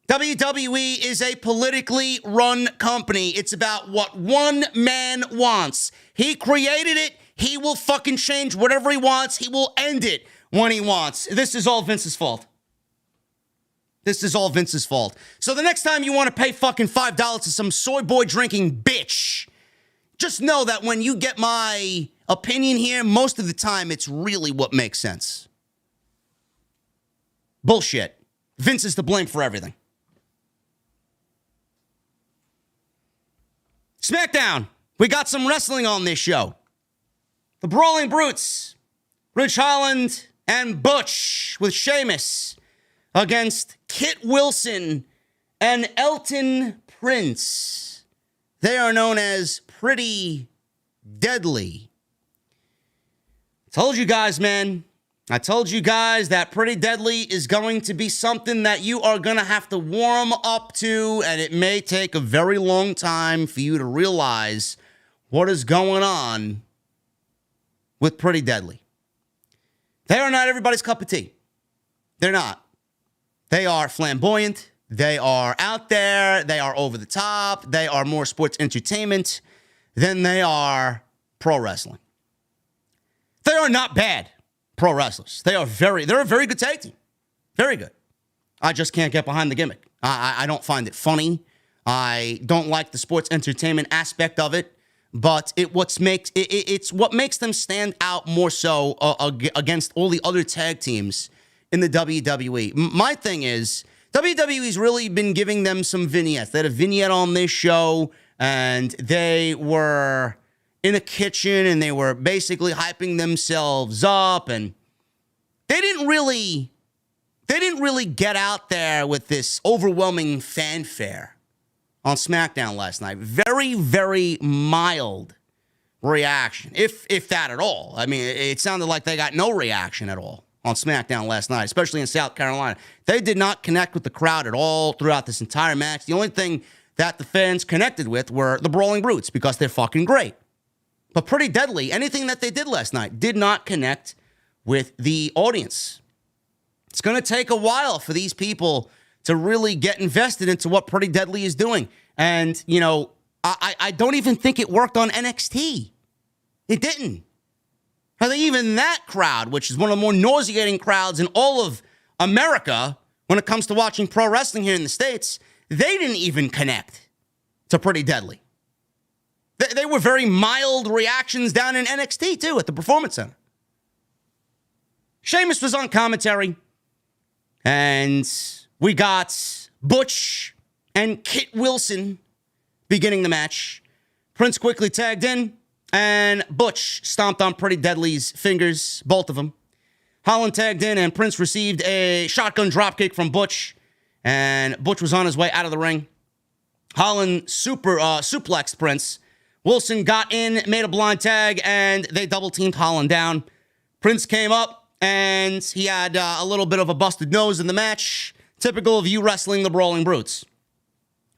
WWE is a politically run company. It's about what one man wants. He created it. He will fucking change whatever he wants. He will end it when he wants. This is all Vince's fault. This is all Vince's fault. So the next time you want to pay fucking $5 to some soy boy drinking bitch, just know that when you get my opinion here, most of the time it's really what makes sense. Bullshit. Vince is to blame for everything. SmackDown. We got some wrestling on this show. The Brawling Brutes, Ridge Holland and Butch with Sheamus against Kit Wilson and Elton Prince. They are known as Pretty Deadly. Told you guys, man. I told you guys that Pretty Deadly is going to be something that you are going to have to warm up to, and it may take a very long time for you to realize what is going on with Pretty Deadly. They are not everybody's cup of tea. They're not. They are flamboyant. They are out there. They are over the top. They are more sports entertainment than they are pro wrestling. They are not bad pro wrestlers. They're a very good tag team. Very good. I just can't get behind the gimmick. I don't find it funny. I don't like the sports entertainment aspect of it. But it's what makes them stand out more so against all the other tag teams in the WWE. My thing is, WWE's really been giving them some vignettes. They had a vignette on this show, and they were in a kitchen, and they were basically hyping themselves up, and they didn't really get out there with this overwhelming fanfare on SmackDown last night. Very, very mild reaction, if that at all. I mean, it sounded like they got no reaction at all on SmackDown last night, especially in South Carolina. They did not connect with the crowd at all throughout this entire match. The only thing that the fans connected with were the Brawling Brutes because they're fucking great. But Pretty Deadly, anything that they did last night did not connect with the audience. It's going to take a while for these people to really get invested into what Pretty Deadly is doing. And, you know, I don't even think it worked on NXT. It didn't. I think even that crowd, which is one of the more nauseating crowds in all of America when it comes to watching pro wrestling here in the States, they didn't even connect to Pretty Deadly. They were very mild reactions down in NXT, too, at the Performance Center. Sheamus was on commentary, and we got Butch and Kit Wilson beginning the match. Prince quickly tagged in, and Butch stomped on Pretty Deadly's fingers, both of them. Holland tagged in, and Prince received a shotgun dropkick from Butch, and Butch was on his way out of the ring. Holland suplexed Prince. Wilson got in, made a blind tag, and they double-teamed Holland down. Prince came up, and he had a little bit of a busted nose in the match, typical of you wrestling the Brawling Brutes.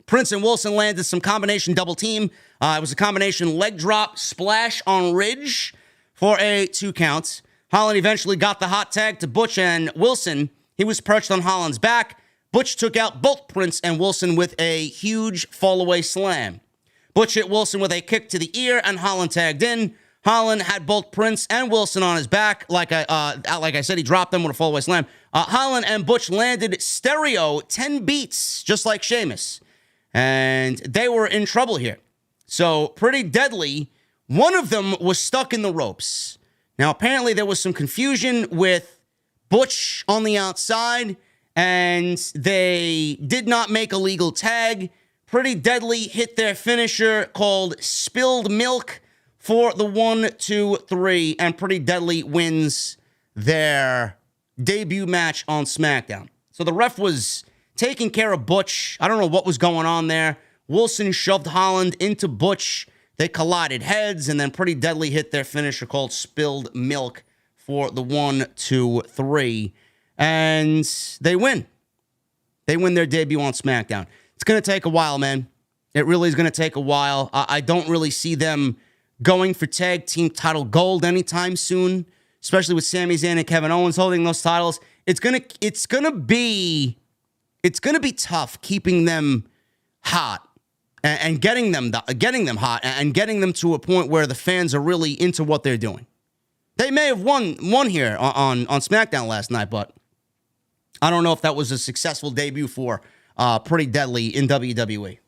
Prince and Wilson landed some combination double team. It was a combination leg drop splash on Ridge for a 2 count. Holland eventually got the hot tag to Butch and Wilson. He was perched on Holland's back. Butch took out both Prince and Wilson with a huge fall-away slam. Butch hit Wilson with a kick to the ear, and Holland tagged in. Holland had both Prince and Wilson on his back. Like I said, he dropped them with a fall-away slam. Holland and Butch landed stereo 10 beats, just like Sheamus. And they were in trouble here. So, Pretty Deadly, one of them was stuck in the ropes. Now, apparently there was some confusion with Butch on the outside, and they did not make a legal tag. Pretty Deadly hit their finisher called Spilled Milk for the 1, 2, 3, and Pretty Deadly wins their debut match on SmackDown. So the ref was taking care of Butch. I don't know what was going on there. Wilson shoved Holland into Butch. They collided heads, and then Pretty Deadly hit their finisher called Spilled Milk for the 1, 2, 3, and they win. They win their debut on SmackDown. It's going to take a while, man. It really is going to take a while. I don't really see them going for tag team title gold anytime soon, especially with Sami Zayn and Kevin Owens holding those titles. It's gonna be tough keeping them hot and getting them hot and getting them to a point where the fans are really into what they're doing. They may have won here on SmackDown last night, but I don't know if that was a successful debut for Pretty Deadly in WWE.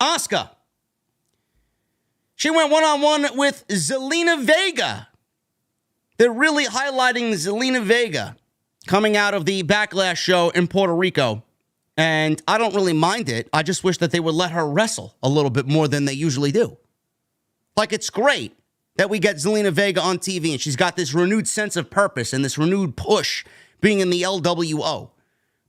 Asuka. She went one-on-one with Zelina Vega. They're really highlighting Zelina Vega coming out of the Backlash show in Puerto Rico. And I don't really mind it. I just wish that they would let her wrestle a little bit more than they usually do. Like, it's great that we get Zelina Vega on TV, and she's got this renewed sense of purpose and this renewed push being in the LWO.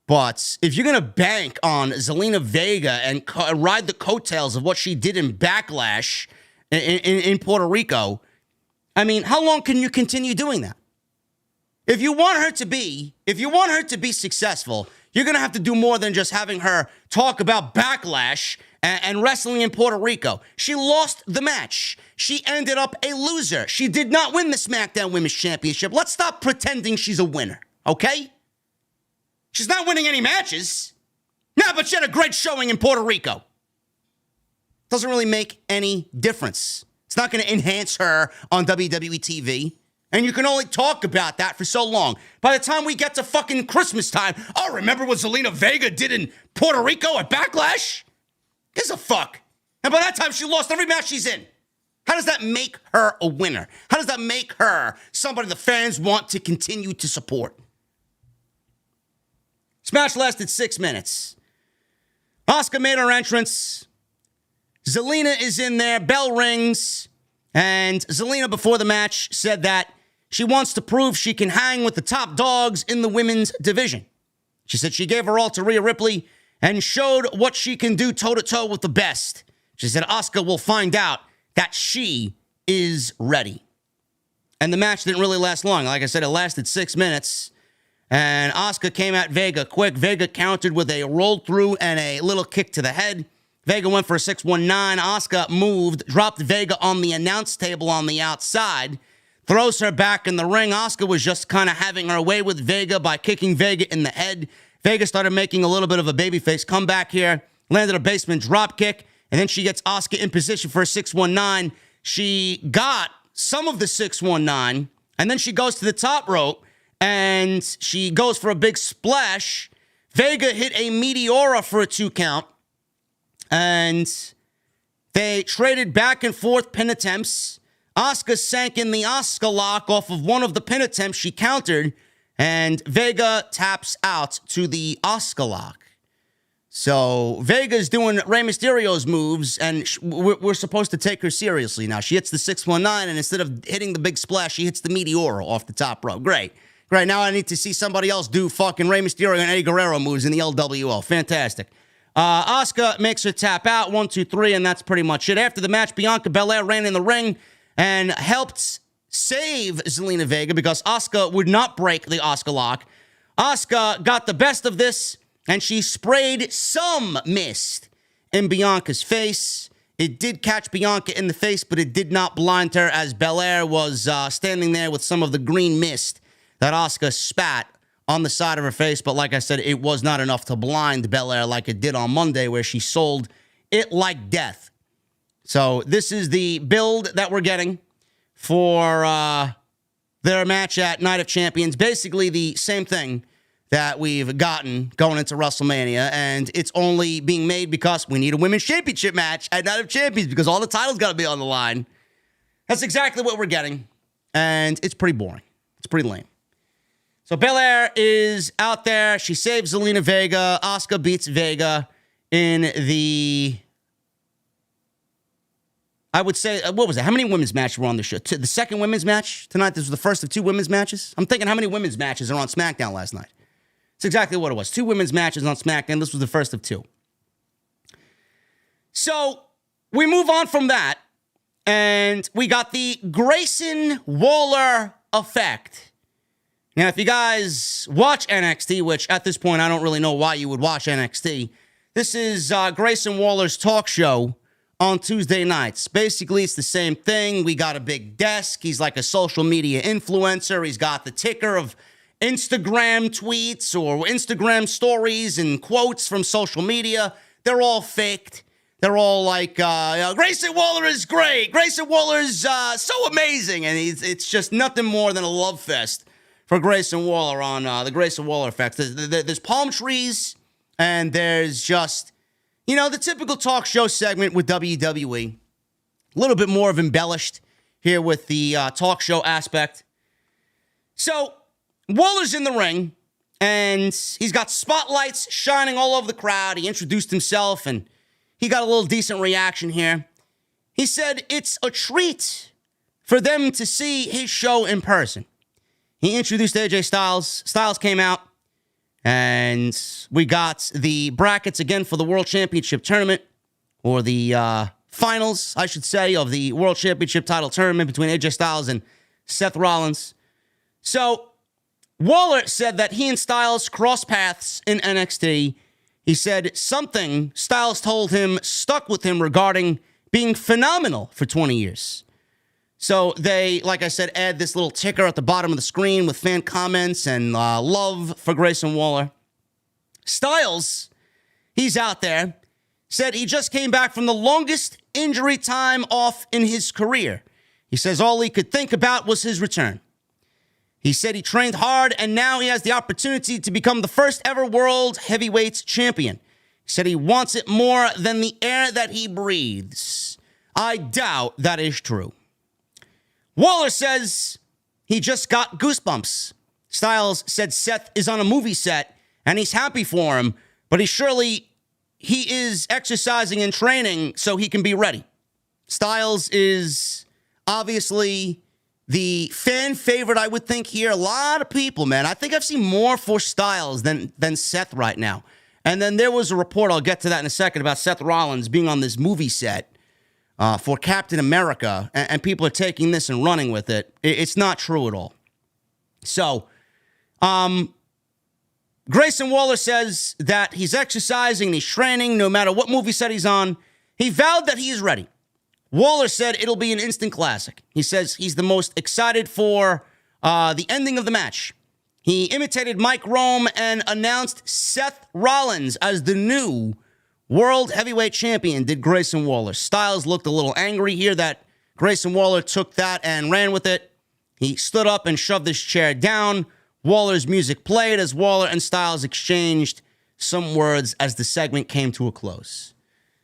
But if you're going to bank on Zelina Vega and ride the coattails of what she did in Backlash in Puerto Rico, I mean, how long can you continue doing that? If you want her to be successful, you're going to have to do more than just having her talk about Backlash and wrestling in Puerto Rico. She lost the match. She ended up a loser. She did not win the SmackDown Women's Championship. Let's stop pretending she's a winner, okay? She's not winning any matches. No, but she had a great showing in Puerto Rico. Doesn't really make any difference. It's not going to enhance her on WWE TV. And you can only talk about that for so long. By the time we get to fucking Christmas time, oh, remember what Zelina Vega did in Puerto Rico at Backlash? Gives a fuck. And by that time, she lost every match she's in. How does that make her a winner? How does that make her somebody the fans want to continue to support? This match lasted 6 minutes. Asuka made her entrance. Zelina is in there. Bell rings. And Zelina, before the match, said that she wants to prove she can hang with the top dogs in the women's division. She said she gave her all to Rhea Ripley and showed what she can do toe-to-toe with the best. She said Asuka will find out that she is ready. And the match didn't really last long. Like I said, it lasted 6 minutes. And Asuka came at Vega quick. Vega countered with a roll through and a little kick to the head. Vega went for a 619. Asuka moved, dropped Vega on the announce table on the outside, throws her back in the ring. Asuka was just kind of having her way with Vega by kicking Vega in the head. Vega started making a little bit of a babyface comeback here, landed a basement drop kick, and then she gets Asuka in position for a 619. She got some of the 619, and then she goes to the top rope, and she goes for a big splash. Vega hit a Meteora for a 2 count. And they traded back and forth pin attempts. Asuka sank in the Asuka lock off of one of the pin attempts she countered, and Vega taps out to the Asuka lock. So Vega's doing Rey Mysterio's moves, and we're supposed to take her seriously now. She hits the 619, and instead of hitting the big splash, she hits the Meteoro off the top rope. Great. Now I need to see somebody else do fucking Rey Mysterio and Eddie Guerrero moves in the LWO. Fantastic. Asuka makes her tap out, 1, 2, 3, and that's pretty much it. After the match, Bianca Belair ran in the ring and helped save Zelina Vega because Asuka would not break the Asuka lock. Asuka got the best of this, and she sprayed some mist in Bianca's face. It did catch Bianca in the face, but it did not blind her as Belair was standing there with some of the green mist that Asuka spat on the side of her face. But like I said, it was not enough to blind Belair like it did on Monday, where she sold it like death. So this is the build that we're getting for their match at Night of Champions. Basically the same thing that we've gotten going into WrestleMania, and it's only being made because we need a women's championship match at Night of Champions because all the titles got to be on the line. That's exactly what we're getting, and it's pretty boring. It's pretty lame. So Belair is out there. She saves Zelina Vega. Asuka beats Vega in the, I would say, what was it? How many women's matches were on the show? The second women's match tonight? This was the first of 2 women's matches? I'm thinking how many women's matches are on SmackDown last night? It's exactly what it was. 2 women's matches on SmackDown. This was the first of 2. So we move on from that, and we got the Grayson Waller Effect. Now, if you guys watch NXT, which at this point I don't really know why you would watch NXT, this is Grayson Waller's talk show on Tuesday nights. Basically, it's the same thing. We got a big desk. He's like a social media influencer. He's got the ticker of Instagram tweets or Instagram stories and quotes from social media. They're all faked. They're all like, Grayson Waller is great. Grayson Waller's so amazing. And it's just nothing more than a love fest for Grayson Waller on the Grayson Waller Effect. There's palm trees, and there's just, the typical talk show segment with WWE. A little bit more of embellished here with the talk show aspect. So Waller's in the ring, and he's got spotlights shining all over the crowd. He introduced himself, and he got a little decent reaction here. He said it's a treat for them to see his show in person. He introduced AJ Styles. Styles came out, and we got the brackets again for the World Championship Tournament, or the finals, I should say, of the World Championship title tournament between AJ Styles and Seth Rollins. So Waller said that he and Styles crossed paths in NXT. He said something Styles told him stuck with him regarding being phenomenal for 20 years. So they, like I said, add this little ticker at the bottom of the screen with fan comments and love for Grayson Waller. Styles, he's out there, said he just came back from the longest injury time off in his career. He says all he could think about was his return. He said he trained hard, and now he has the opportunity to become the first ever World Heavyweight Champion. He said he wants it more than the air that he breathes. I doubt that is true. Waller says he just got goosebumps. Styles said Seth is on a movie set, and he's happy for him, but he is exercising and training so he can be ready. Styles is obviously the fan favorite, I would think, here. A lot of people, man. I think I've seen more for Styles than Seth right now. And then there was a report, I'll get to that in a second, about Seth Rollins being on this movie set for Captain America, and people are taking this and running with it. It's not true at all. So, Grayson Waller says that he's exercising and he's training no matter what movie set he's on. He vowed that he is ready. Waller said it'll be an instant classic. He says he's the most excited for the ending of the match. He imitated Mike Rome and announced Seth Rollins as the new World Heavyweight Champion, did Grayson Waller. Styles looked a little angry here that Grayson Waller took that and ran with it. He stood up and shoved his chair down. Waller's music played as Waller and Styles exchanged some words as the segment came to a close.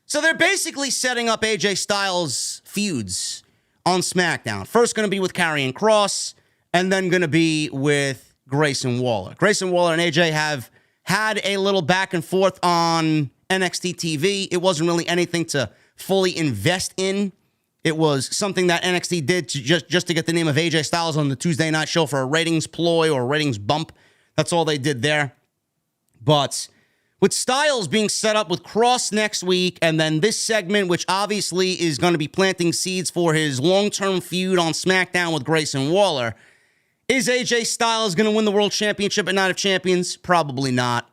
So they're basically setting up AJ Styles feuds on SmackDown. First going to be with Karrion Kross, and then going to be with Grayson Waller. Grayson Waller and AJ have had a little back and forth on NXT TV. It wasn't really anything to fully invest in. It was something that NXT did to just to get the name of AJ Styles on the Tuesday night show for a ratings ploy or a ratings bump. That's all they did there. But with Styles being set up with Kross next week, and then this segment, which obviously is going to be planting seeds for his long-term feud on SmackDown with Grayson Waller, is AJ Styles going to win the World Championship at Night of Champions? Probably not.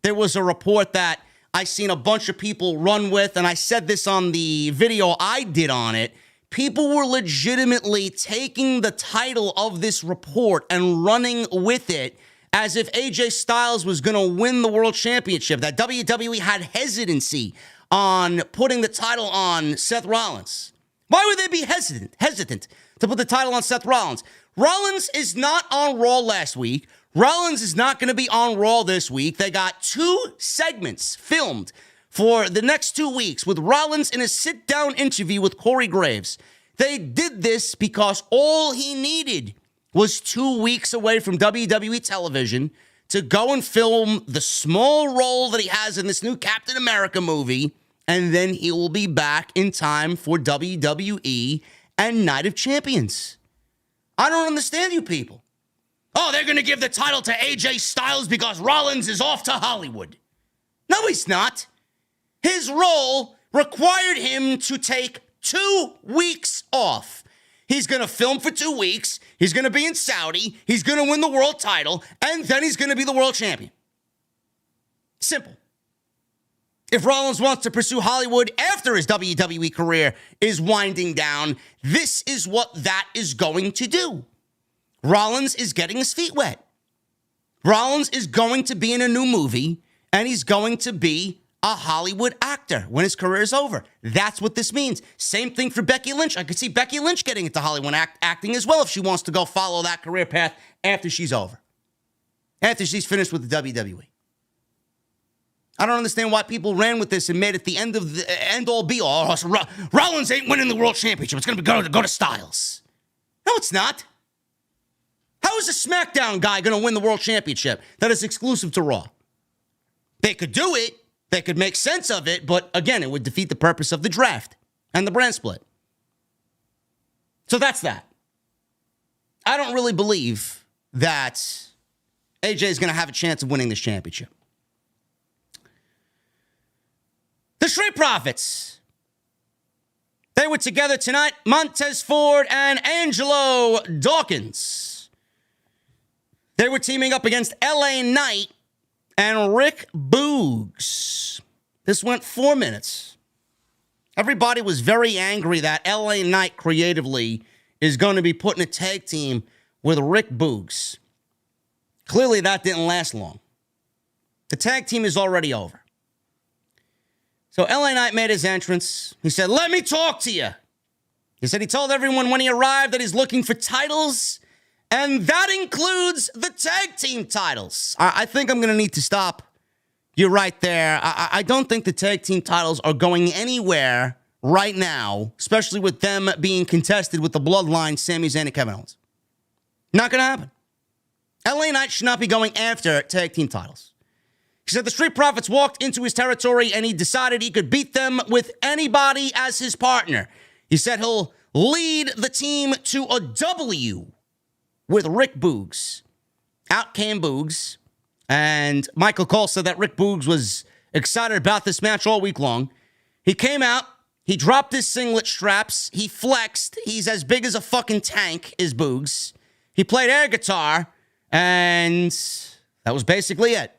There was a report that I seen a bunch of people run with, and I said this on the video I did on it. People were legitimately taking the title of this report and running with it as if AJ Styles was going to win the World Championship, that WWE had hesitancy on putting the title on Seth Rollins. Why would they be hesitant to put the title on Seth Rollins? Rollins is not on Raw last week. Rollins is not going to be on Raw this week. They got 2 segments filmed for the next 2 weeks with Rollins in a sit-down interview with Corey Graves. They did this because all he needed was 2 weeks away from WWE television to go and film the small role that he has in this new Captain America movie, and then he will be back in time for WWE and Night of Champions. I don't understand you people. Oh, they're going to give the title to AJ Styles because Rollins is off to Hollywood. No, he's not. His role required him to take 2 weeks off. He's going to film for 2 weeks. He's going to be in Saudi. He's going to win the world title. And then he's going to be the world champion. Simple. If Rollins wants to pursue Hollywood after his WWE career is winding down, this is what that is going to do. Rollins is getting his feet wet. Rollins is going to be in a new movie, and he's going to be a Hollywood actor when his career is over. That's what this means. Same thing for Becky Lynch. I could see Becky Lynch getting into Hollywood acting as well if she wants to go follow that career path after she's over, after she's finished with the WWE. I don't understand why people ran with this and made it the end-all be-all. Oh, so Rollins ain't winning the World Championship. It's going to go to Styles. No, it's not. How is a SmackDown guy going to win the World Championship that is exclusive to Raw? They could do it. They could make sense of it. But again, it would defeat the purpose of the draft and the brand split. So that's that. I don't really believe that AJ is going to have a chance of winning this championship. The Street Profits. They were together tonight. Montez Ford and Angelo Dawkins. They were teaming up against LA Knight and Rick Boogs. This went 4 minutes. Everybody was very angry that LA Knight creatively is going to be putting a tag team with Rick Boogs. Clearly that didn't last long. The tag team is already over. So LA Knight made his entrance. He said, "Let me talk to you." He said he told everyone when he arrived that he's looking for titles, and that includes the tag team titles. I think I'm going to need to stop you right there. I don't think the tag team titles are going anywhere right now, especially with them being contested with the Bloodline, Sami Zayn and Kevin Owens. Not going to happen. LA Knight should not be going after tag team titles. He said the Street Profits walked into his territory and he decided he could beat them with anybody as his partner. He said he'll lead the team to a W with Rick Boogs. Out came Boogs, and Michael Cole said that Rick Boogs was excited about this match all week long. He came out, he dropped his singlet straps, he flexed, he's as big as a fucking tank, is Boogs. He played air guitar, and that was basically it.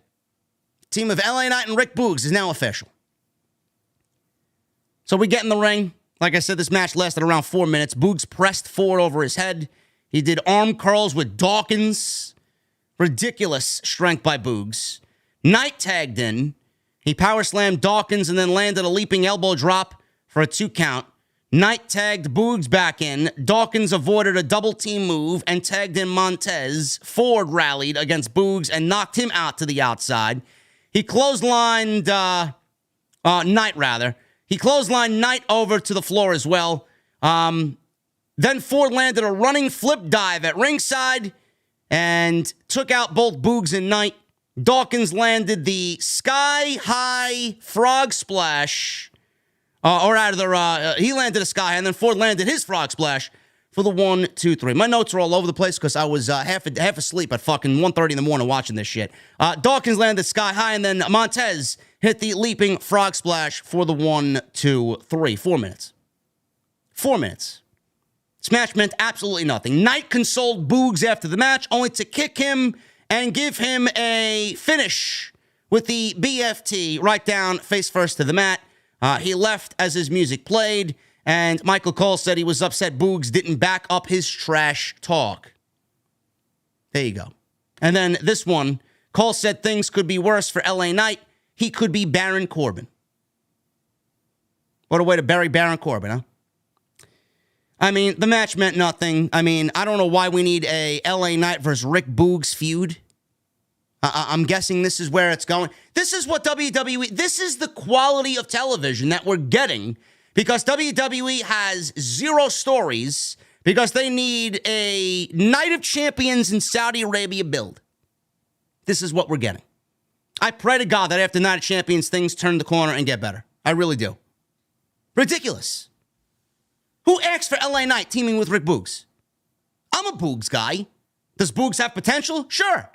Team of LA Knight and Rick Boogs is now official. So we get in the ring. Like I said, this match lasted around 4 minutes. Boogs pressed forward over his head. He did arm curls with Dawkins. Ridiculous strength by Boogs. Knight tagged in. He power slammed Dawkins and then landed a leaping elbow drop for a 2 count. Knight tagged Boogs back in. Dawkins avoided a double team move and tagged in Montez. Ford rallied against Boogs and knocked him out to the outside. He clotheslined Knight, rather. He clotheslined Knight over to the floor as well. Then Ford landed a running flip dive at ringside and took out both Boogs and Knight. Dawkins landed the sky-high frog splash, he landed a sky, and then Ford landed his frog splash for the 1, 2, 3. My notes are all over the place because I was half asleep at fucking 1:30 in the morning watching this shit. Dawkins landed sky high, and then Montez hit the leaping frog splash for the 1, 2, 3. 4 minutes. 4 minutes. This match meant absolutely nothing. Knight consoled Boogs after the match, only to kick him and give him a finish with the BFT right down face first to the mat. He left as his music played, and Michael Cole said he was upset Boogs didn't back up his trash talk. There you go. And then this one, Cole said things could be worse for LA Knight. He could be Baron Corbin. What a way to bury Baron Corbin, huh? I mean, the match meant nothing. I mean, I don't know why we need a LA Knight versus Rick Boogs feud. I'm guessing this is where it's going. This is what WWE, this is the quality of television that we're getting because WWE has zero stories because they need a Night of Champions in Saudi Arabia build. This is what we're getting. I pray to God that after Night of Champions, things turn the corner and get better. I really do. Ridiculous. Who asked for LA Knight teaming with Rick Boogs? I'm a Boogs guy. Does Boogs have potential? Sure.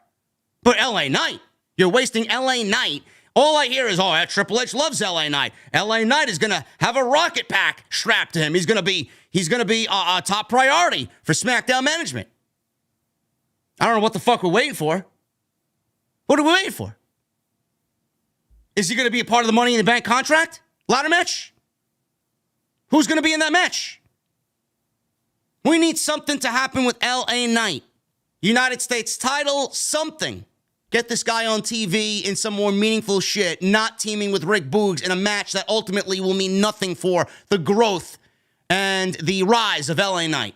But LA Knight, you're wasting LA Knight. All I hear is, that Triple H loves LA Knight. LA Knight is going to have a rocket pack strapped to him. He's going to be a top priority for SmackDown management. I don't know what the fuck we're waiting for. What are we waiting for? Is he going to be a part of the Money in the Bank contract? Ladder match? Who's going to be in that match? We need something to happen with LA Knight. United States title, something. Get this guy on TV in some more meaningful shit, not teaming with Rick Boogs in a match that ultimately will mean nothing for the growth and the rise of LA Knight.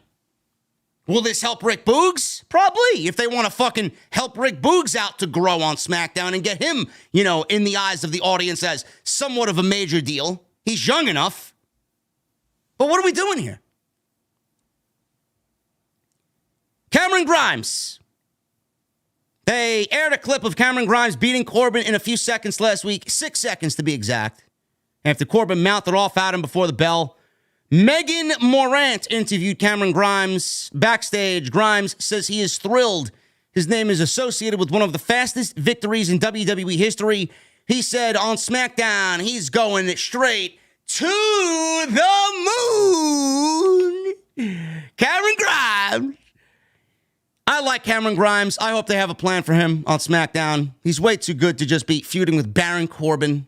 Will this help Rick Boogs? Probably, if they want to fucking help Rick Boogs out to grow on SmackDown and get him, in the eyes of the audience as somewhat of a major deal. He's young enough. But what are we doing here? Cameron Grimes. They aired a clip of Cameron Grimes beating Corbin in a few seconds last week, 6 seconds to be exact, after Corbin mouthed off at him before the bell. Megan Morant interviewed Cameron Grimes backstage. Grimes says he is thrilled. His name is associated with one of the fastest victories in WWE history. He said on SmackDown, he's going straight to the moon. Cameron Grimes. I like Cameron Grimes. I hope they have a plan for him on SmackDown. He's way too good to just be feuding with Baron Corbin.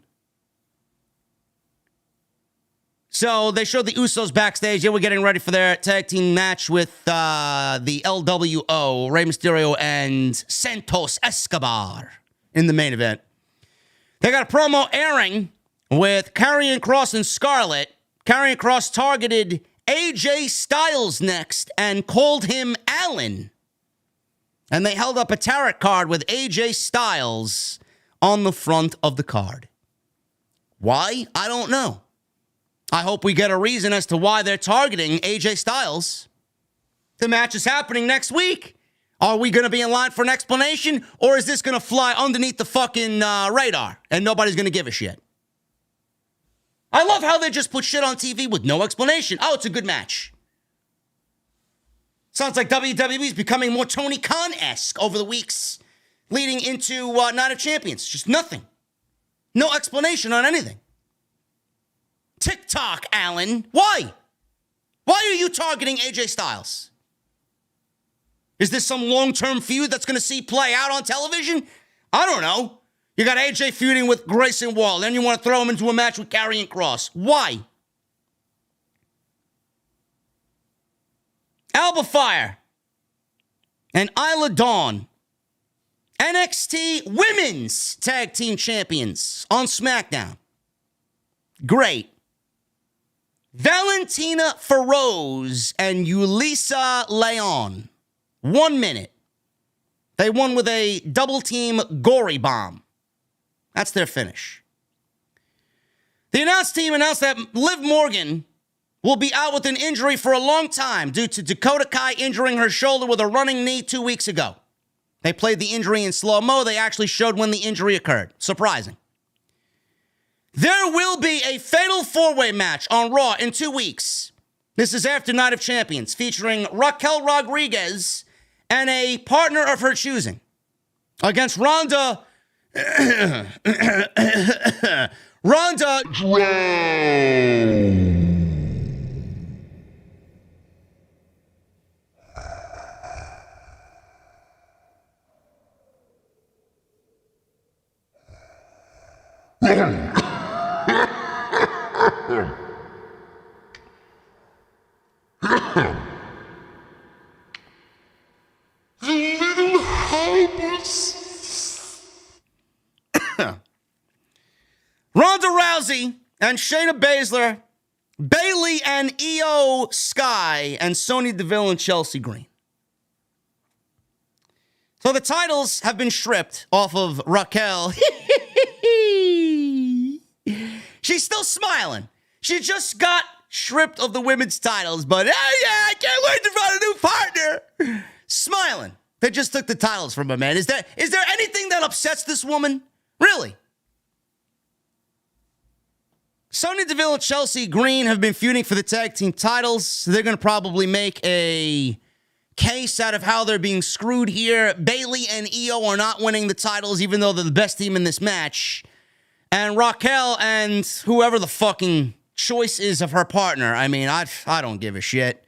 So they showed the Usos backstage. They were getting ready for their tag team match with the LWO, Rey Mysterio and Santos Escorbar in the main event. They got a promo airing with Karrion Kross and Scarlett. Karrion Kross targeted AJ Styles next and called him Alan. And they held up a tarot card with AJ Styles on the front of the card. Why? I don't know. I hope we get a reason as to why they're targeting AJ Styles. The match is happening next week. Are we going to be in line for an explanation? Or is this going to fly underneath the fucking radar and nobody's going to give a shit? I love how they just put shit on TV with no explanation. Oh, it's a good match. Sounds like WWE is becoming more Tony Khan-esque over the weeks leading into Night of Champions. Just nothing. No explanation on anything. TikTok, Alan. Why? Why are you targeting AJ Styles? Is this some long-term feud that's going to see play out on television? I don't know. You got AJ feuding with Grayson Waller, then you want to throw him into a match with Karrion Kross. Why? Alba Fire and Isla Dawn, NXT Women's Tag Team Champions on SmackDown. Great. Valentina Feroz and Yulisa Leon. 1 minute. They won with a double team gory bomb. That's their finish. The announce team announced that Liv Morgan will be out with an injury for a long time due to Dakota Kai injuring her shoulder with a running knee 2 weeks ago. They played the injury in slow-mo. They actually showed when the injury occurred. Surprising. There will be a fatal four-way match on Raw in 2 weeks. This is after Night of Champions, featuring Raquel Rodriguez and a partner of her choosing against Ronda Ronda Rousey and Shayna Baszler, Bayley and Io Sky, and Sonya Deville and Chelsea Green. So the titles have been stripped off of Raquel. She's still smiling. She just got stripped of the women's titles, but oh yeah, I can't wait to find a new partner. Smiling. They just took the titles from her, man. Is there anything that upsets this woman? Really? Sonya Deville and Chelsea Green have been feuding for the tag team titles. So they're going to probably make a case out of how they're being screwed here. Bayley and Io are not winning the titles, even though they're the best team in this match. And Raquel and whoever the fucking choice is of her partner, I mean, I don't give a shit.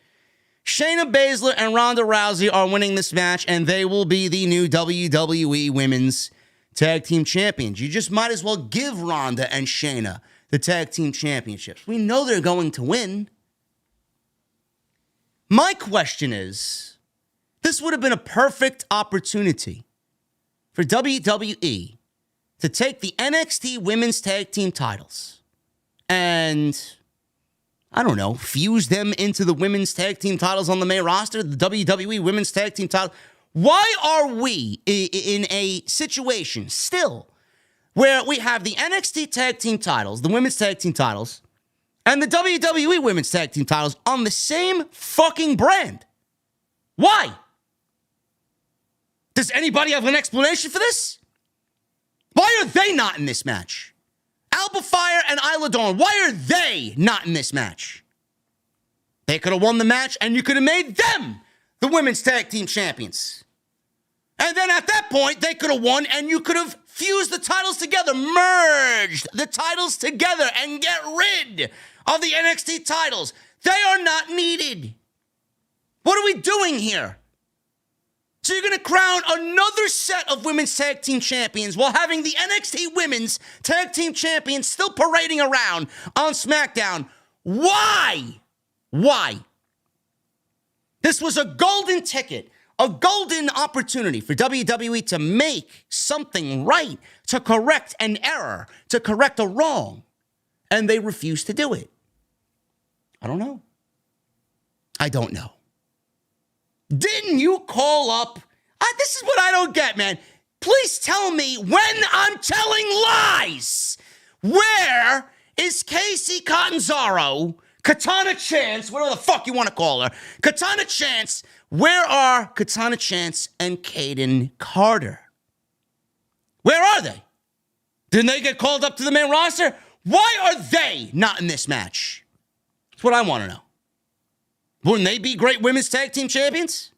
Shayna Baszler and Ronda Rousey are winning this match, and they will be the new WWE Women's Tag Team Champions. You just might as well give Ronda and Shayna the Tag Team Championships. We know they're going to win. My question is, this would have been a perfect opportunity for WWE to take the NXT Women's Tag Team titles and, I don't know, fuse them into the Women's Tag Team titles on the main roster, the WWE Women's Tag Team title. Why are we in a situation still where we have the NXT Tag Team titles, the Women's Tag Team titles, and the WWE Women's Tag Team titles on the same fucking brand? Why? Does anybody have an explanation for this? Why are they not in this match? Alba Fire and Isla Dawn, why are they not in this match? They could have won the match, and you could have made them the Women's Tag Team Champions. And then at that point, they could have won, and you could have fused the titles together, merged the titles together, and get rid of the NXT titles. They are not needed. What are we doing here? So you're going to crown another set of Women's Tag Team Champions while having the NXT Women's Tag Team Champions still parading around on SmackDown. Why? Why? This was a golden ticket, a golden opportunity for WWE to make something right, to correct an error, to correct a wrong, and they refused to do it. I don't know. I don't know. Didn't you call up? This is what I don't get, man. Please tell me when I'm telling lies. Where is Casey Catanzaro, Katana Chance, whatever the fuck you want to call her, Katana Chance? Where are Katana Chance and Kaden Carter? Where are they? Didn't they get called up to the main roster? Why are they not in this match? That's what I want to know. Wouldn't they be great Women's Tag Team Champions?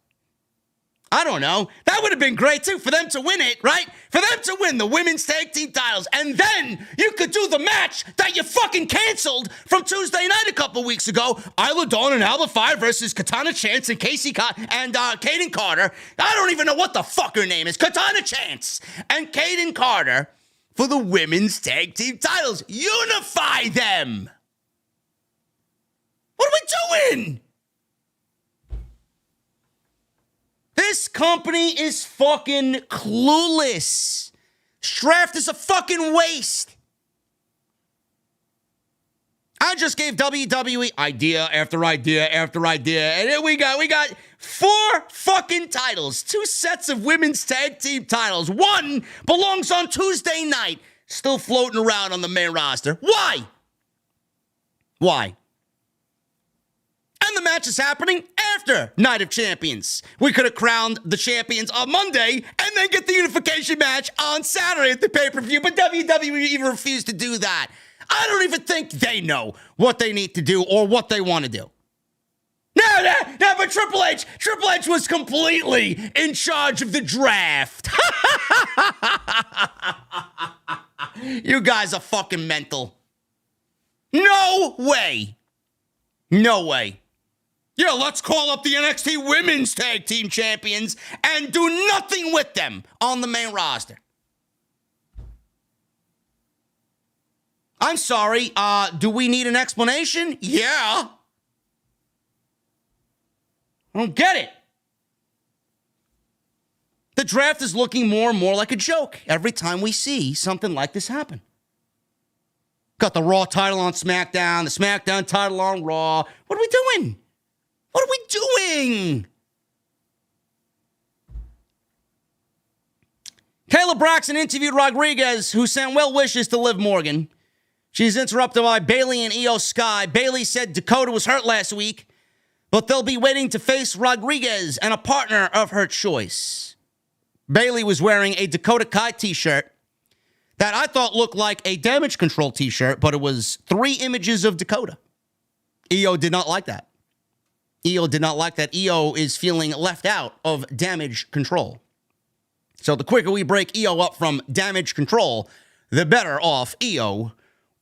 I don't know. That would have been great, too, for them to win it, right? For them to win the Women's Tag Team titles. And then you could do the match that you fucking canceled from Tuesday night a couple weeks ago. Isla Dawn and Alba Fire versus Katana Chance and Kaden Carter. I don't even know what the fuck her name is. Katana Chance and Kaden Carter for the Women's Tag Team titles. Unify them. What are we doing? This company is fucking clueless. Draft is a fucking waste. I just gave WWE idea after idea after idea, and then we got 4 fucking titles, 2 sets of Women's Tag Team titles. One belongs on Tuesday night, still floating around on the main roster. Why? Why? And the match is happening after Night of Champions. We could have crowned the champions on Monday and then get the unification match on Saturday at the pay-per-view, but WWE even refused to do that. I don't even think they know what they need to do or what they want to do. No, but Triple H was completely in charge of the draft. You guys are fucking mental. No way. No way. Yeah, let's call up the NXT Women's Tag Team Champions and do nothing with them on the main roster. I'm sorry, do we need an explanation? Yeah. I don't get it. The draft is looking more and more like a joke every time we see something like this happen. Got the Raw title on SmackDown, the SmackDown title on Raw. What are we doing? What are we doing? Kayla Braxton interviewed Rodriguez, who sent well wishes to Liv Morgan. She's interrupted by Bayley and Io Sky. Bayley said Dakota was hurt last week, but they'll be waiting to face Rodriguez and a partner of her choice. Bayley was wearing a Dakota Kai t-shirt that I thought looked like a Damage Control t-shirt, but it was 3 images of Dakota. Io did not like that. Io did not like that. Io is feeling left out of Damage Control. So the quicker we break Io up from Damage Control, the better off Io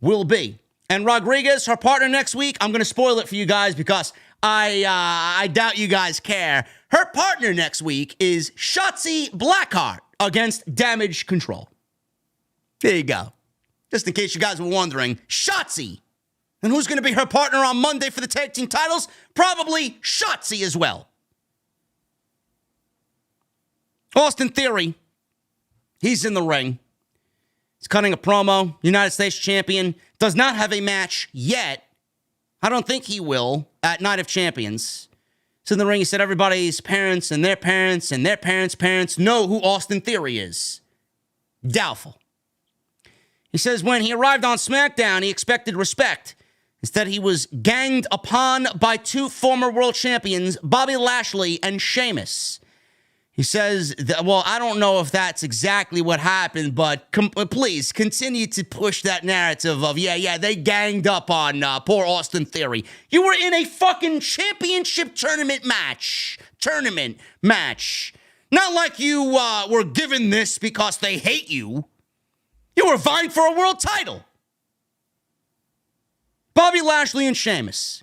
will be. And Rodriguez, her partner next week, I'm going to spoil it for you guys because I doubt you guys care. Her partner next week is Shotzi Blackheart against Damage Control. There you go. Just in case you guys were wondering, Shotzi. And who's going to be her partner on Monday for the tag team titles? Probably Shotzi as well. Austin Theory, he's in the ring. He's cutting a promo. United States champion. Does not have a match yet. I don't think he will at Night of Champions. He's in the ring. He said everybody's parents and their parents and their parents' parents know who Austin Theory is. Doubtful. He says when he arrived on SmackDown, he expected respect. Instead, he was ganged upon by 2 former world champions, Bobby Lashley and Sheamus. He says, well, I don't know if that's exactly what happened, but please continue to push that narrative of, they ganged up on poor Austin Theory. You were in a fucking championship tournament match. Not like you were given this because they hate you. You were vying for a world title. Bobby Lashley and Sheamus.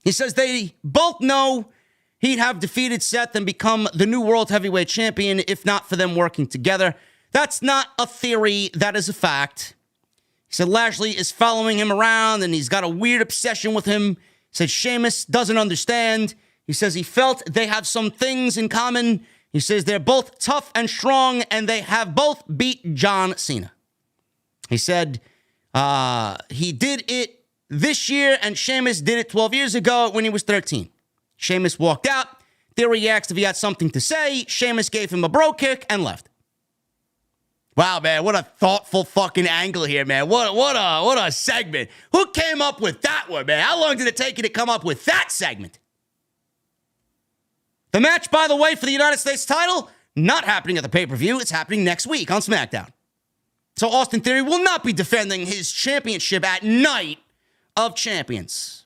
He says they both know he'd have defeated Seth and become the new World Heavyweight Champion if not for them working together. That's not a theory. That is a fact. He said Lashley is following him around and he's got a weird obsession with him. He said Sheamus doesn't understand. He says he felt they have some things in common. He says they're both tough and strong and they have both beat John Cena. He said he did it this year and Sheamus did it 12 years ago when he was 13. Sheamus walked out. Theory asked if he had something to say. Sheamus gave him a bro kick and left. Wow, man, what a thoughtful fucking angle here, man. What a segment. Who came up with that one, man? How long did it take you to come up with that segment? The match, by the way, for the United States title, not happening at the pay-per-view. It's happening next week on SmackDown. So Austin Theory will not be defending his championship at Night of Champions.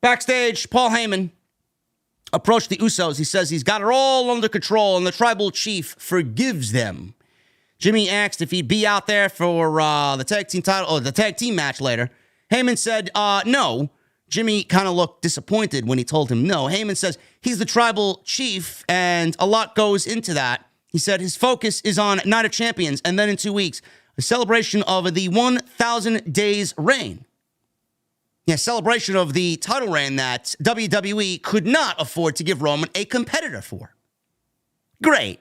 Backstage, Paul Heyman approached the Usos. He says he's got it all under control and the tribal chief forgives them. Jimmy asked if he'd be out there for the tag team title or the tag team match later. Heyman said no. Jimmy kind of looked disappointed when he told him no. Heyman says he's the tribal chief and a lot goes into that. He said his focus is on Night of Champions and then in 2 weeks, a celebration of the 1,000 days reign. Yeah, celebration of the title reign that WWE could not afford to give Roman a competitor for. Great.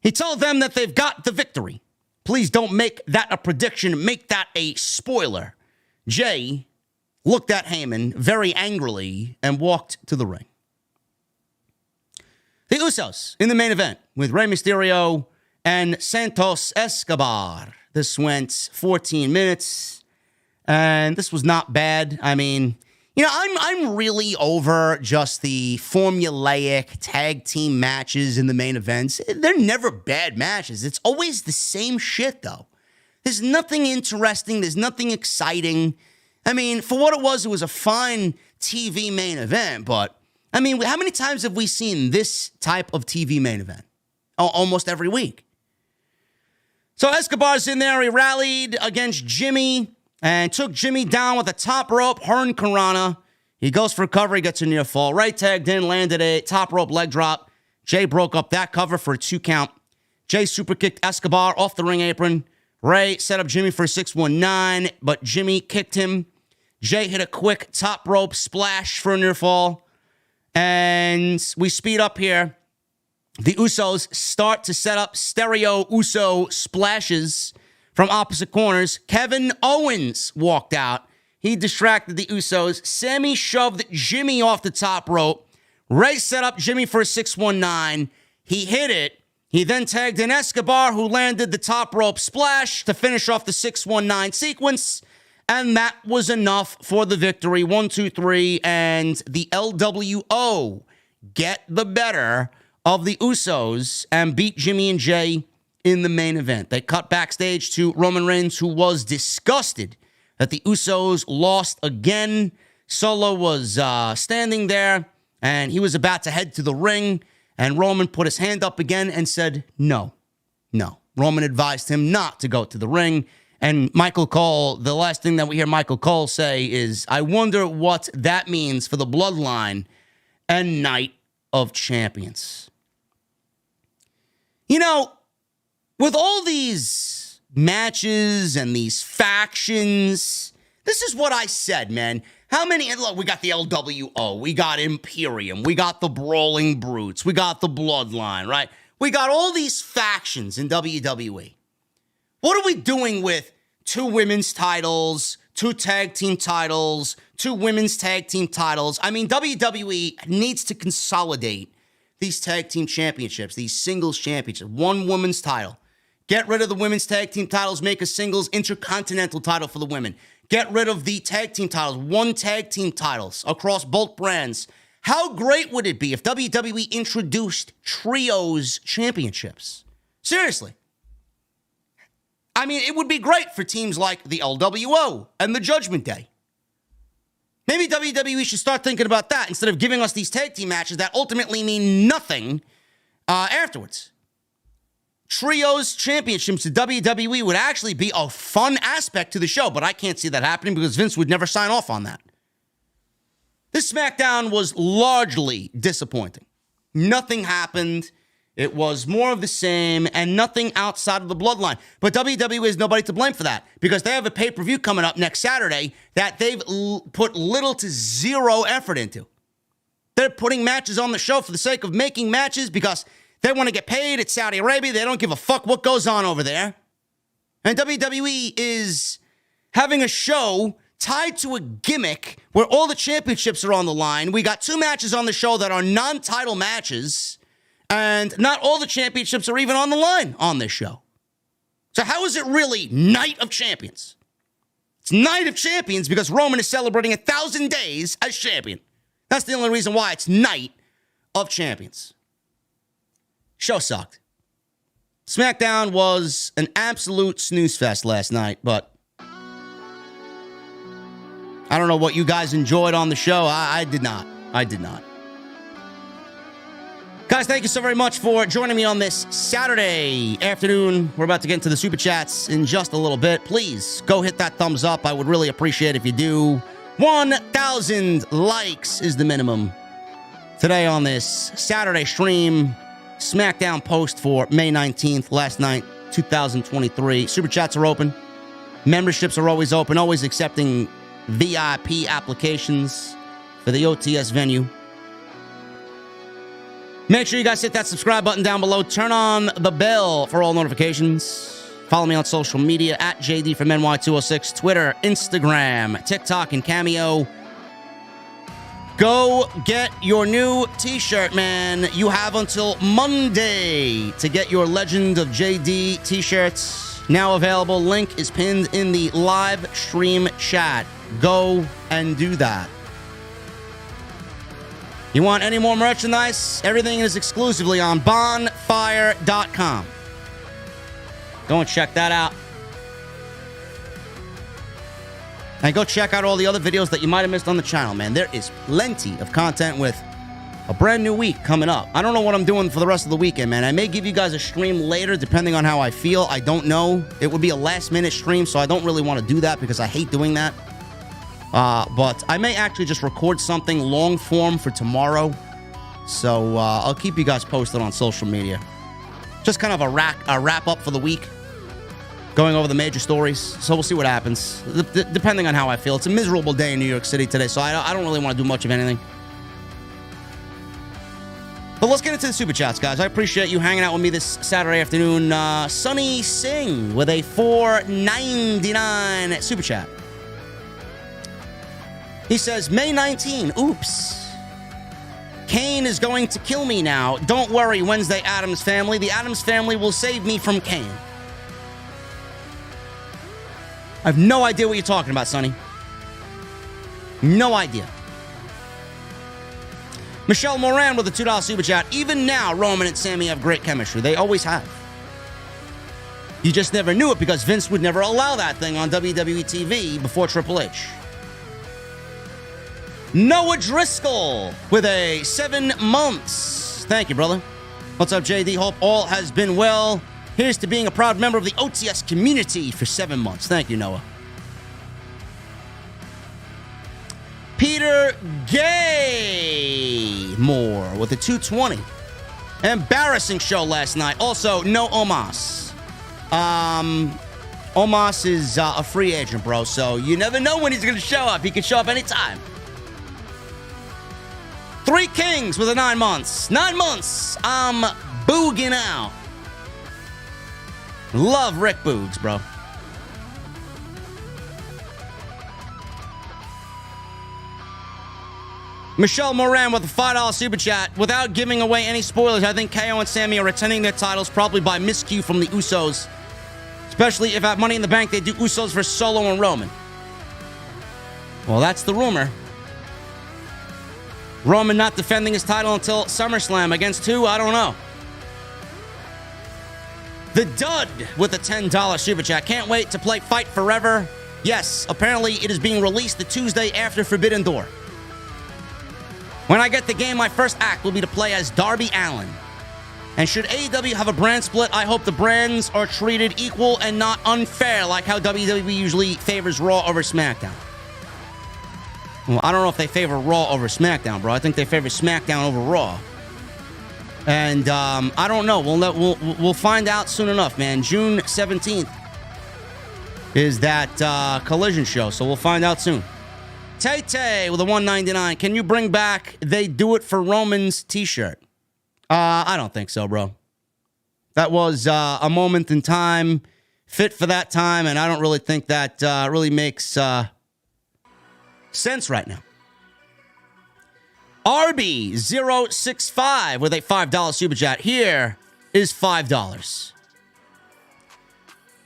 He told them that they've got the victory. Please don't make that a prediction. Make that a spoiler. Jay looked at Heyman very angrily and walked to the ring. The Usos in the main event with Rey Mysterio and Santos Escorbar. This went 14 minutes. and this was not bad. I mean, you know, I'm really over just the formulaic tag team matches in the main events. They're never bad matches. It's always the same shit, though. There's nothing interesting. There's nothing exciting. I mean, for what it was a fine TV main event, but, I mean, how many times have we seen this type of TV main event? Almost every week. So Escobar's in there. He rallied against Jimmy and took Jimmy down with a top rope Hurricane Karana. He goes for a cover. He gets a near fall. Ray tagged in, landed a top rope leg drop. Jay broke up that cover for a 2 count. Jay super kicked Escobar off the ring apron. Ray set up Jimmy for a 619, but Jimmy kicked him. Jay hit a quick top rope splash for a near fall. And we speed up here. The Usos start to set up stereo Uso splashes from opposite corners. Kevin Owens walked out. He distracted the Usos. Sami shoved Jimmy off the top rope. Ray set up Jimmy for a 619. He hit it. He then tagged in Escobar, who landed the top rope splash to finish off the 619 sequence. And that was enough for the victory. 1, 2, 3. And the LWO get the better of the Usos and beat Jimmy and Jay in the main event. They cut backstage to Roman Reigns, who was disgusted that the Usos lost again. Solo was standing there, and he was about to head to the ring, and Roman put his hand up again and said, no. Roman advised him not to go to the ring, and Michael Cole, the last thing that we hear Michael Cole say is, I wonder what that means for the Bloodline and Night of Champions. You know, with all these matches and these factions, this is what I said, man. How many, look, we got the LWO, we got Imperium, we got the Brawling Brutes, we got the Bloodline, right? We got all these factions in WWE. What are we doing with 2 women's titles, 2 tag team titles, 2 women's tag team titles? I mean, WWE needs to consolidate these tag team championships, these singles championships, 1 women's title. Get rid of the women's tag team titles, make a singles intercontinental title for the women. Get rid of the tag team titles, 1 tag team titles across both brands. How great would it be if WWE introduced trios championships? Seriously. I mean, it would be great for teams like the LWO and the Judgment Day. Maybe WWE should start thinking about that instead of giving us these tag team matches that ultimately mean nothing afterwards. Trios championships to WWE would actually be a fun aspect to the show, but I can't see that happening because Vince would never sign off on that. This SmackDown was largely disappointing. Nothing happened. It was more of the same and nothing outside of the Bloodline. But WWE is nobody to blame for that because they have a pay-per-view coming up next Saturday that they've put little to zero effort into. They're putting matches on the show for the sake of making matches because they want to get paid. It's Saudi Arabia. They don't give a fuck what goes on over there. And WWE is having a show tied to a gimmick where all the championships are on the line. We got 2 matches on the show that are non-title matches. And not all the championships are even on the line on this show. So how is it really Night of Champions? It's Night of Champions because Roman is celebrating 1,000 days as champion. That's the only reason why it's Night of Champions. Show sucked. SmackDown was an absolute snooze fest last night, but I don't know what you guys enjoyed on the show. I did not. Guys, thank you so very much for joining me on this Saturday afternoon. We're about to get into the Super Chats in just a little bit. Please go hit that thumbs up. I would really appreciate it if you do. 1,000 likes is the minimum. Today on this Saturday stream, SmackDown post for May 19th, last night, 2023. Super Chats are open. Memberships are always open, always accepting VIP applications for the OTS venue. Make sure you guys hit that subscribe button down below. Turn on the bell for all notifications. Follow me on social media at JDfromNY206, Twitter, Instagram, TikTok, and Cameo. Go get your new t-shirt, man. You have until Monday to get your Legend of JD t-shirts. Now available. Link is pinned in the live stream chat. Go and do that. You want any more merchandise? Everything is exclusively on bonfire.com. Go and check that out. And go check out all the other videos that you might have missed on the channel, man. There is plenty of content with a brand new week coming up. I don't know what I'm doing for the rest of the weekend, man. I may give you guys a stream later, depending on how I feel. I don't know. It would be a last-minute stream, so I don't really want to do that because I hate doing that. But I may actually just record something long-form for tomorrow. So I'll keep you guys posted on social media. Just kind of a wrap-up for the week. Going over the major stories. So we'll see what happens, depending on how I feel. It's a miserable day in New York City today, so I don't really want to do much of anything. But let's get into the Super Chats, guys. I appreciate you hanging out with me this Saturday afternoon. Sunny Singh with a $4.99 Super Chat. He says, May 19, oops. Kane is going to kill me now. Don't worry, Wednesday Addams family. The Addams family will save me from Kane. I have no idea what you're talking about, Sonny. No idea. Michelle Moran with a $2 Super Chat. Even now, Roman and Sami have great chemistry. They always have. You just never knew it because Vince would never allow that thing on WWE TV before Triple H. Noah Driscoll with a 7 months. Thank you, brother. What's up, JD? Hope all has been well. Here's to being a proud member of the OTS community for 7 months. Thank you, Noah. Peter Gaymore with a 220. Embarrassing show last night. Also, no Omos. Omos is a free agent, bro, so you never know when he's going to show up. He can show up anytime. Three Kings with a 9 months. 9 months. I'm booging out. Love Rick Boogs, bro. Michelle Moran with a $5 Super Chat. Without giving away any spoilers, I think KO and Sami are retaining their titles probably by miscue from the Usos. Especially if at Money in the Bank they do Usos versus Solo and Roman. Well, that's the rumor. Roman not defending his title until SummerSlam. Against who? I don't know. The Dud with a $10 Super Chat. Can't wait to play Fight Forever. Yes, apparently it is being released the Tuesday after Forbidden Door. When I get the game, my first act will be to play as Darby Allin. And should AEW have a brand split, I hope the brands are treated equal and not unfair like how WWE usually favors Raw over SmackDown. Well, I don't know if they favor Raw over SmackDown, bro. I think they favor SmackDown over Raw. And I don't know. We'll find out soon enough, man. June 17th is that Collision show, so we'll find out soon. Tay-Tay with a $1.99. Can you bring back They Do It for Roman's t-shirt? I don't think so, bro. That was a moment in time, fit for that time, and I don't really think that really makes sense right now. RB065 with a $5 Super Chat. Here is $5.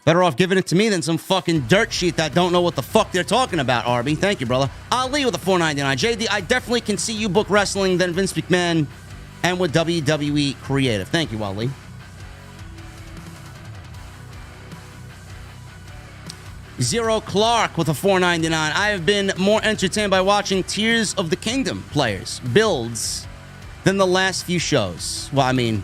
Better off giving it to me than some fucking dirt sheet that don't know what the fuck they're talking about, RB. Thank you, brother. Ali with a $4.99. JD, I definitely can see you book wrestling than Vince McMahon and with WWE Creative. Thank you, Ali. Zero Clark with a $4.99. I have been more entertained by watching Tears of the Kingdom players builds than the last few shows. Well, I mean,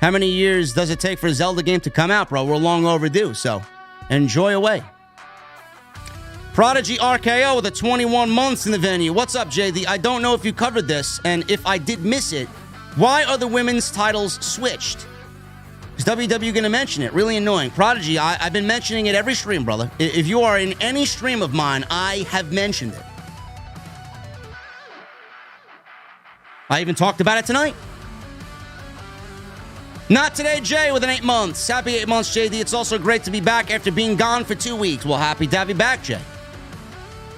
how many years does it take for a Zelda game to come out, bro? We're long overdue, so enjoy away. Prodigy RKO with a 21 months in the venue. What's up, JD? I don't know if you covered this, and if I did miss it, why are the women's titles switched? Is WWE going to mention it? Really annoying. Prodigy, I've been mentioning it every stream, brother. If you are in any stream of mine, I have mentioned it. I even talked about it tonight. Not today, Jay, with an 8 months. Happy 8 months, JD. It's also great to be back after being gone for 2 weeks. Well, happy to have you back, Jay.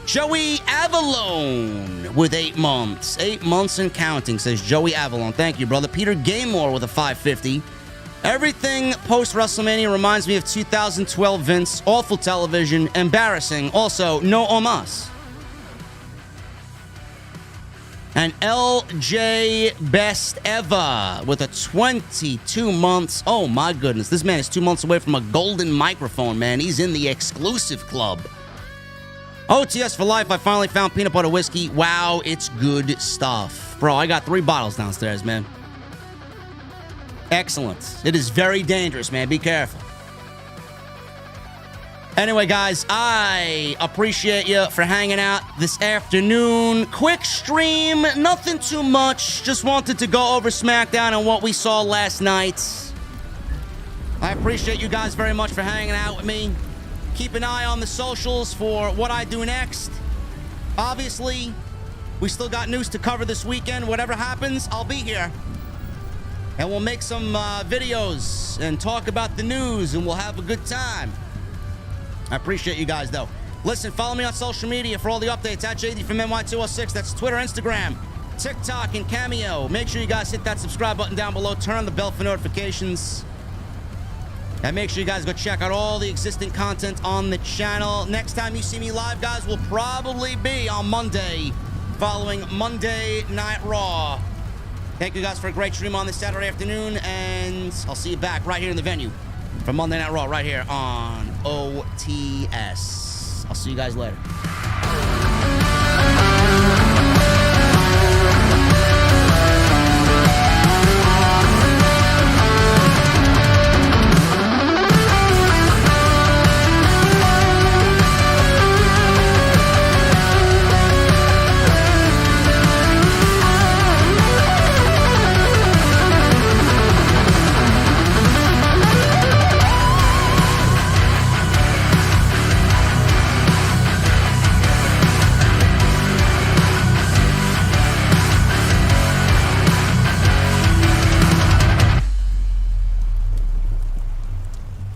Joey Avalone with 8 months. 8 months and counting, says Joey Avalone. Thank you, brother. Peter Gaymore with a $5.50. Everything post-WrestleMania reminds me of 2012 Vince. Awful television. Embarrassing. Also, no omas. And LJ Best Ever with a 22 months. Oh, my goodness. This man is 2 months away from a golden microphone, man. He's in the exclusive club. OTS for life. I finally found peanut butter whiskey. Wow, it's good stuff. Bro, I got 3 bottles downstairs, man. Excellent. It is very dangerous, man. Be careful. Anyway, guys, I appreciate you for hanging out this afternoon. Quick stream, nothing too much. Just wanted to go over SmackDown and what we saw last night. I appreciate you guys very much for hanging out with me. Keep an eye on the socials for what I do next. Obviously, we still got news to cover this weekend. Whatever happens, I'll be here. And we'll make some videos and talk about the news, and we'll have a good time. I appreciate you guys, though. Listen, follow me on social media for all the updates at JDfromNY206. That's Twitter, Instagram, TikTok, and Cameo. Make sure you guys hit that subscribe button down below. Turn on the bell for notifications. And make sure you guys go check out all the existing content on the channel. Next time you see me live, guys, will probably be on Monday, following Monday Night Raw. Thank you guys for a great stream on this Saturday afternoon, and I'll see you back right here in the venue for Monday Night Raw right here on OTS. I'll see you guys later.